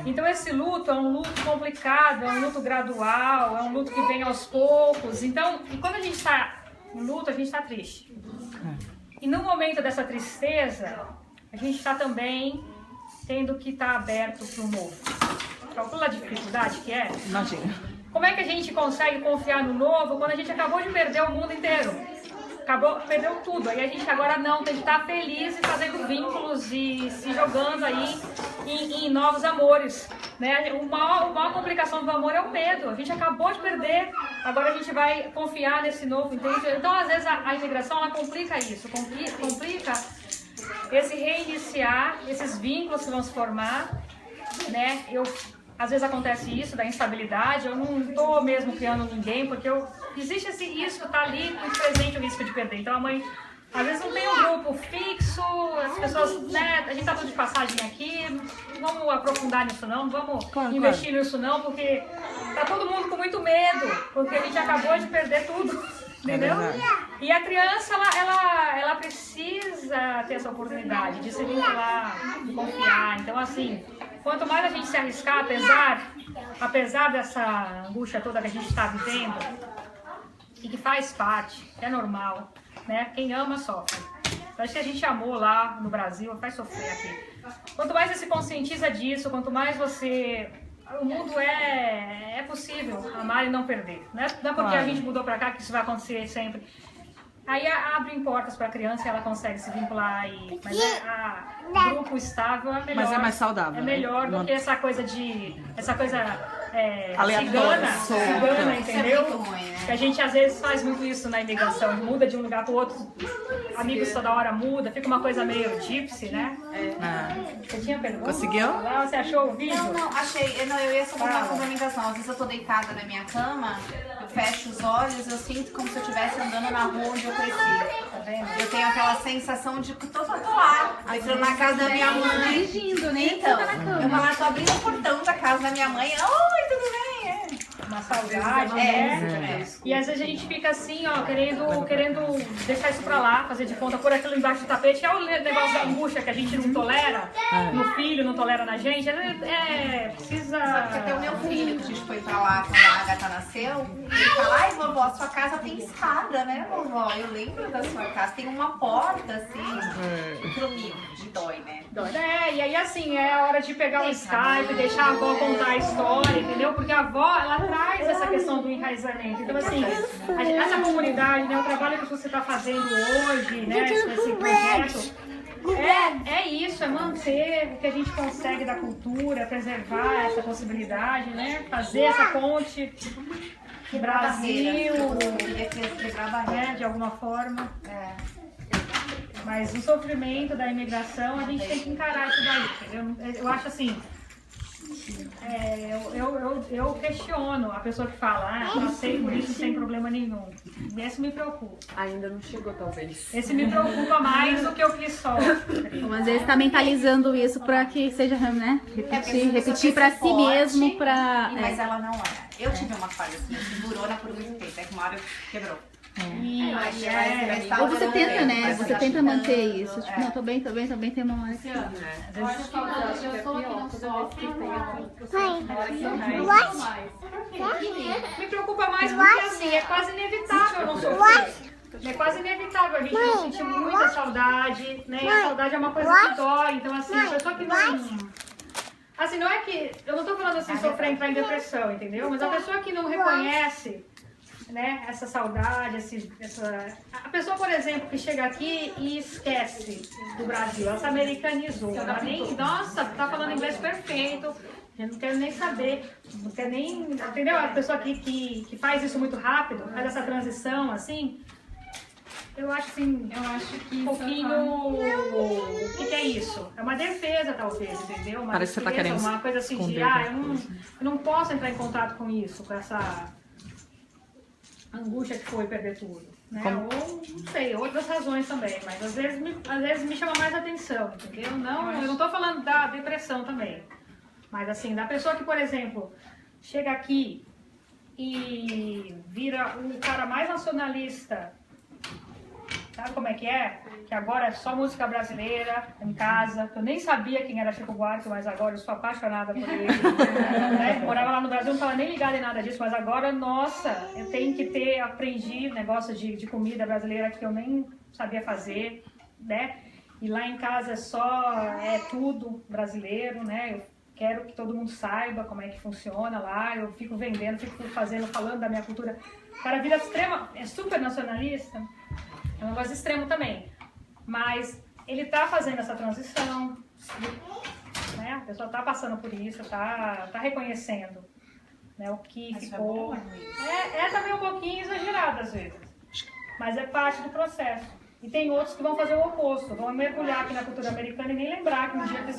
Então esse luto é um luto complicado, é um luto gradual, é um luto que vem aos poucos. Então, e quando a gente está em luto, a gente está triste. E no momento dessa tristeza, a gente está também tendo que estar aberto para o novo. Calcula a dificuldade que é? Imagina. Como é que a gente consegue confiar no novo quando a gente acabou de perder o mundo inteiro? Perdeu tudo. Aí a gente agora não, tem que estar feliz e fazendo vínculos e se jogando aí em novos amores. Né? A maior complicação do amor é o medo. A gente acabou de perder, agora a gente vai confiar nesse novo, entende? Então, às vezes, a imigração ela complica isso, complica esse reiniciar, esses vínculos que vão se formar, né? Às vezes acontece isso, da instabilidade, eu não estou mesmo criando ninguém, porque existe esse risco, tá ali muito presente o risco de perder. Então a mãe, às vezes não tem um grupo fixo, as pessoas, né, a gente tá tudo de passagem aqui, não vamos aprofundar nisso não vamos investir nisso não, porque tá todo mundo com muito medo, porque a gente acabou de perder tudo, entendeu? E a criança, ela precisa ter essa oportunidade de se vincular, de confiar, então assim... Quanto mais a gente se arriscar, apesar dessa angústia toda que a gente está vivendo, e que faz parte, é normal, né? Quem ama, sofre. Então, acho que a gente amou lá no Brasil, faz sofrer aqui. Quanto mais você se conscientiza disso, quanto mais você... O mundo é possível amar e não perder. Não é porque a gente mudou para cá que isso vai acontecer sempre. Aí abre portas para a criança e ela consegue se vincular aí. Mas grupo estável é melhor. Mas é mais saudável. É melhor do que essa coisa cigana, entendeu? Isso é muito ruim, né? Que a gente às vezes faz muito isso na imigração, muda de um lugar para o outro, amigos toda hora muda, fica uma coisa meio gypsy, né? Você tinha pergunta? Conseguiu? Você achou o vídeo? Não, achei. Não, eu ia só fazer uma complementação. Às vezes eu tô deitada na minha cama, eu fecho os olhos, eu sinto como se eu estivesse andando na rua onde eu cresci. Tá vendo? Eu tenho aquela sensação de que tô lá, entrando na casa da minha mãe. Dirigindo, nem então, na cama. eu tô abrindo o portão da casa da minha mãe. Oi, tudo bem? uma saudade, né? E às vezes a gente fica assim, ó, querendo deixar isso pra lá, fazer de conta, pôr aquilo embaixo do tapete. É o negócio da angústia que a gente não tolera no filho, não tolera na gente. Precisa... Porque até o meu filho, que a gente foi pra lá quando a Agatha nasceu, ele fala, ai vovó, sua casa tem escada, né vovó? Eu lembro da sua casa, tem uma porta assim, pro mim, de dói, né? E aí assim, é a hora de pegar o Skype, deixar a avó contar a história, entendeu? Porque a avó, ela traz essa questão do enraizamento. Então assim, essa comunidade, né, o trabalho que você está fazendo hoje, né, esse projeto, é isso, é manter o que a gente consegue da cultura, preservar essa possibilidade, né, fazer essa ponte Brasil, né, de alguma forma. Mas o sofrimento da imigração, a gente tem que encarar isso daí. Eu acho assim, eu questiono a pessoa que fala, passei por isso sem problema nenhum. Esse me preocupa. Ainda não chegou, talvez. Esse me preocupa mais do que o que sofre. Mas ele está mentalizando isso para que seja, né? Repetir para si mesmo. Mas ela não era. Eu tive uma falha assim, durou por muito tempo. É que uma hora quebrou. Ou você tenta, né? Você tenta manter isso. Tipo, não, tô bem, tem uma hora que... Eu acho que eu sou aqui não sofre, me preocupa mais porque assim, é quase inevitável não sofrer. É quase inevitável a gente sentir muita saudade, né? E a saudade é uma coisa que dói. Então assim, a pessoa que não... Assim, não é que... Eu não tô falando assim, sofrer, entrar em depressão, entendeu? Mas a pessoa que não reconhece... Né, essa saudade, a pessoa, por exemplo, que chega aqui e esquece do Brasil, ela se americanizou, ela nem, nossa, tá falando inglês perfeito, eu não quero nem saber, não quero nem, entendeu? A pessoa que faz isso muito rápido, faz essa transição assim, eu acho assim, um pouquinho, o que é isso? É uma defesa talvez, entendeu? Uma Parece defesa, que você tá querendo uma coisa assim de, eu não posso entrar em contato com isso, com essa... angústia que foi perder tudo, né? Ou, não sei, outras razões também, mas às vezes me chama mais atenção, entendeu? Eu não tô falando da depressão também, mas assim, da pessoa que, por exemplo, chega aqui e vira o cara mais nacionalista, sabe como é? Que agora é só música brasileira, em casa, que eu nem sabia quem era Chico Buarque, mas agora eu sou apaixonada por ele. Né? Morava lá no Brasil, não estava nem ligada em nada disso, mas agora, nossa, eu tenho que aprendi negócio de comida brasileira que eu nem sabia fazer, né? E lá em casa é tudo brasileiro, né? Eu quero que todo mundo saiba como é que funciona lá, eu fico vendendo, fico falando da minha cultura. O cara vira super nacionalista. É um negócio extremo também, mas ele tá fazendo essa transição, né? A pessoa tá passando por isso, tá reconhecendo, né? O que ficou... É também um pouquinho exagerado às vezes, mas é parte do processo. E tem outros que vão fazer o oposto, vão mergulhar aqui na cultura americana e nem lembrar que no dia que...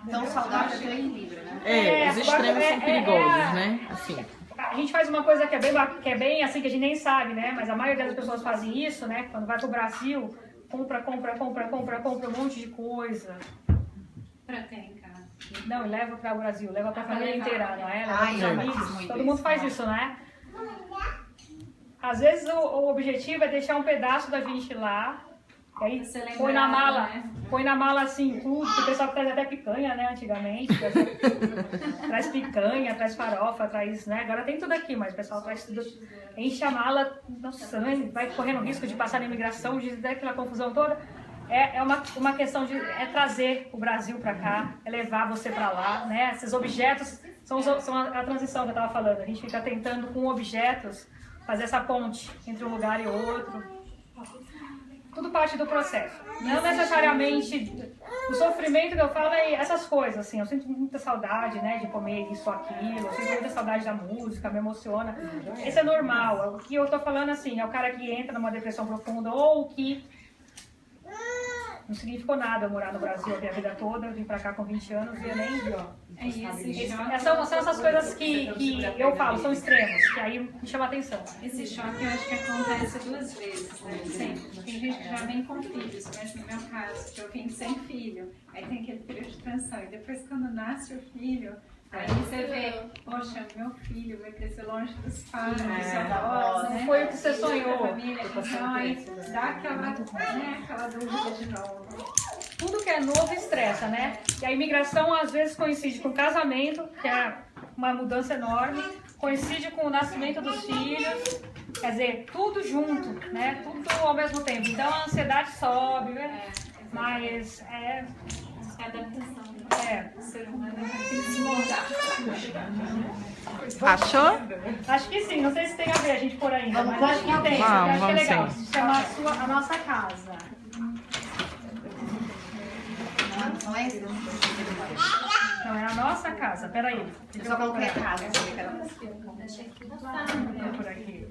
Então, saudável é o equilíbrio, né? Os extremos são perigosos, né? Assim... A gente faz uma coisa que é bem assim, que a gente nem sabe, né? Mas a maioria das pessoas fazem isso, né? Quando vai pro Brasil, compra um monte de coisa. Pra ter em casa. Não, e leva para o Brasil, leva para a família inteira, não é? Leva os amigos, todo mundo faz isso, né? Às vezes o objetivo é deixar um pedaço da gente lá, e aí põe na mala, né? Põe na mala assim tudo, o pessoal traz até picanha, né, antigamente. Traz picanha, traz farofa, traz, né? Agora tem tudo aqui, mas o pessoal traz tudo, enche a mala, nossa, vai correndo risco de passar na imigração, de dar aquela confusão toda. É uma questão de trazer o Brasil para cá, é levar você para lá, né? Esses objetos são a transição que eu estava falando. A gente fica tentando com objetos fazer essa ponte entre um lugar e outro. Tudo parte do processo. Não necessariamente o sofrimento que eu falo é essas coisas, assim. Eu sinto muita saudade, né, de comer isso ou aquilo. Eu sinto muita saudade da música, me emociona. Isso é normal. O que eu tô falando, assim, é o cara que entra numa depressão profunda ou que não significou nada eu morar no Brasil a minha vida toda. Eu vim pra cá com 20 anos e eu nem vi, ó. São essas coisas que eu falo, são extremos, que aí me chama a atenção. Esse choque eu acho que acontece 2 vezes, né? Sempre. Tem gente que já vem com filhos, mas no meu caso, que eu vim sem filho, aí tem aquele período de transição. E depois quando nasce o filho, aí você vê, poxa, meu filho vai crescer longe dos pais, dos É. avós, Não né? foi o que você Da sonhou. família. Então aí dá aquela dúvida de novo. Tudo que é novo estressa, né? E a imigração às vezes coincide com o casamento, que é uma mudança enorme, coincide com o nascimento dos filhos, quer dizer, tudo junto, né? Tudo ao mesmo tempo. Então a ansiedade sobe, né? Mas é adaptação. O ser humano tem que se moldar. Achou? Acho que sim, não sei se tem a ver a gente por ainda, Vamos, mas acho que tem. vamos, Acho que é legal. sim. Se chama a nossa casa. Não é isso? Não, é a nossa casa. Peraí. Eu só coloquei a casa. É por aqui.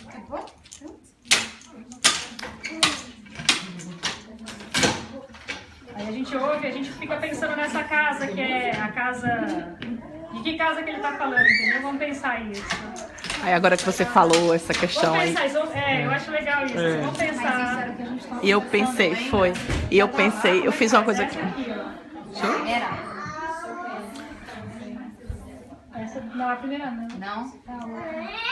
Acabou? Aí a gente ouve, a gente fica pensando nessa casa, que é a casa... De que casa que ele tá falando, entendeu? Vamos pensar isso. Aí agora que você falou essa questão Vamos aí. pensar isso. Eu acho legal isso. É. Vamos pensar. E eu pensei, foi. E eu pensei, eu fiz uma coisa aqui. Era? Essa, não, a primeira não. Não?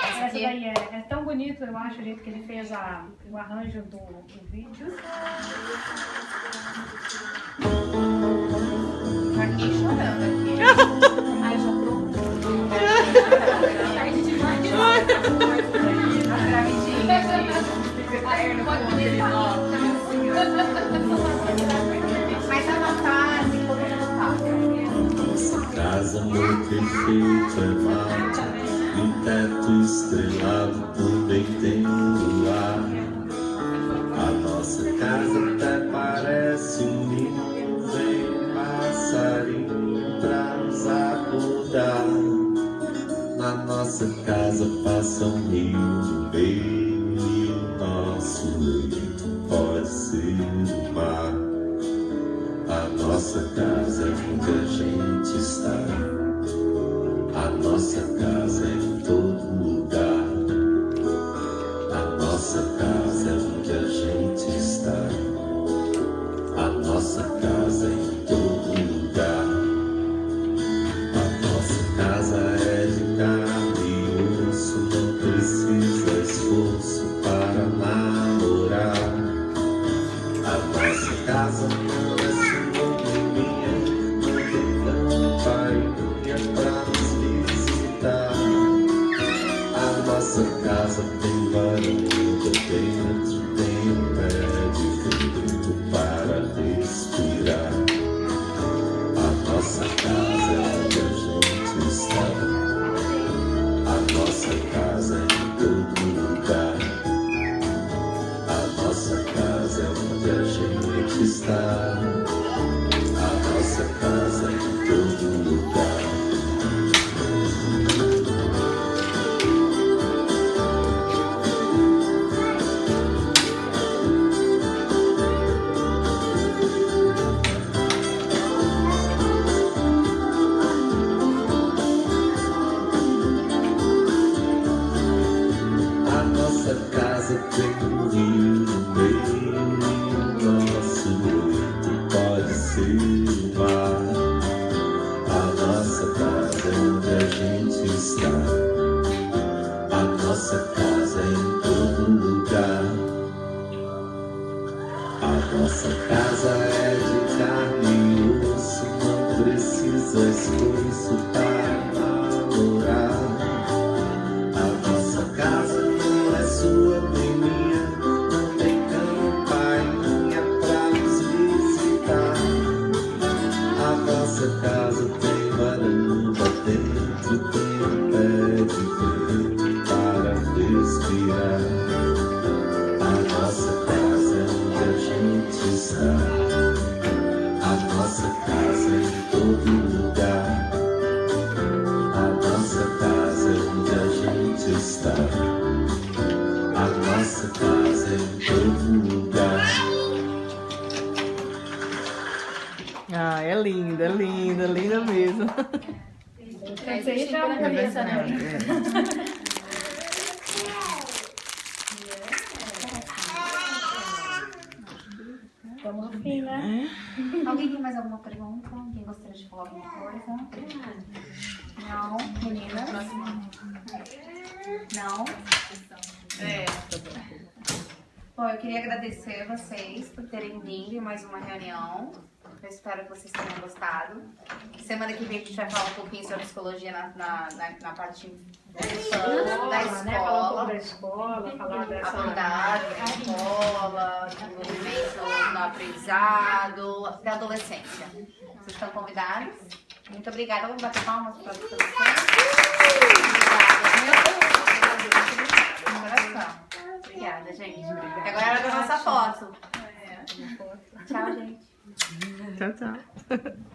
Essa daí é tão bonito, eu acho, o jeito que ele fez o arranjo do vídeo. Aqui chorando aqui. Ai, já tô. Mas a vontade, nossa casa muito perfeita é mata, e o teto estrelado também tem luar. A nossa casa até parece um ninho, vem passarinho pra nos acordar. Na nossa casa passa um rio no meio, e o nosso leito pode ser o mar. A nossa casa é onde a gente está. A nossa casa é em todo lugar. A nossa casa é onde a gente está. A nossa casa é em todo lugar. A nossa casa é de carne e osso, não precisa esforço para namorar. A nossa casa não é sua menina, não tem campainha pra nos visitar. A nossa casa tem varanda dentro, tem um pé de vidro para respirar. A nossa casa é onde a gente está. A nossa casa é em todo lugar. A nossa casa é onde a gente está. A nossa casa é em todo lugar. A nossa casa tem um rio no meio, e o nosso leito pode ser o mar. A nossa casa é onde a gente está. A nossa casa é em todo lugar. A nossa casa é de carne e osso, não precisa esforço para namorar. A nossa casa não é sua menina, não tem campainha pra nos visitar. A nossa casa tem varanda dentro, tem um pé de vento para respirar. A nossa casa é onde a gente está. A nossa casa é em todo lugar. A nossa casa é onde a gente está. A nossa casa é em todo lugar. Ah, é linda mesmo. Essa aí já é uma cabeça, né? Estamos no fim, né? Alguém tem mais alguma pergunta? Alguém gostaria de falar alguma coisa? Não, meninas? Não? Bom, eu queria agradecer a vocês por terem vindo em mais uma reunião. Eu espero que vocês tenham gostado. Semana que vem a gente vai falar um pouquinho sobre psicologia na parte da escola, Né? Falar um pouco da escola, falar dessa... abordagem da escola, desenvolvimento no aprendizado, da adolescência. Vocês estão convidados? Muito obrigada. Vamos bater palmas para vocês. Obrigada, gente. Agora é hora da nossa foto. Tchau, gente. Tchau, tchau.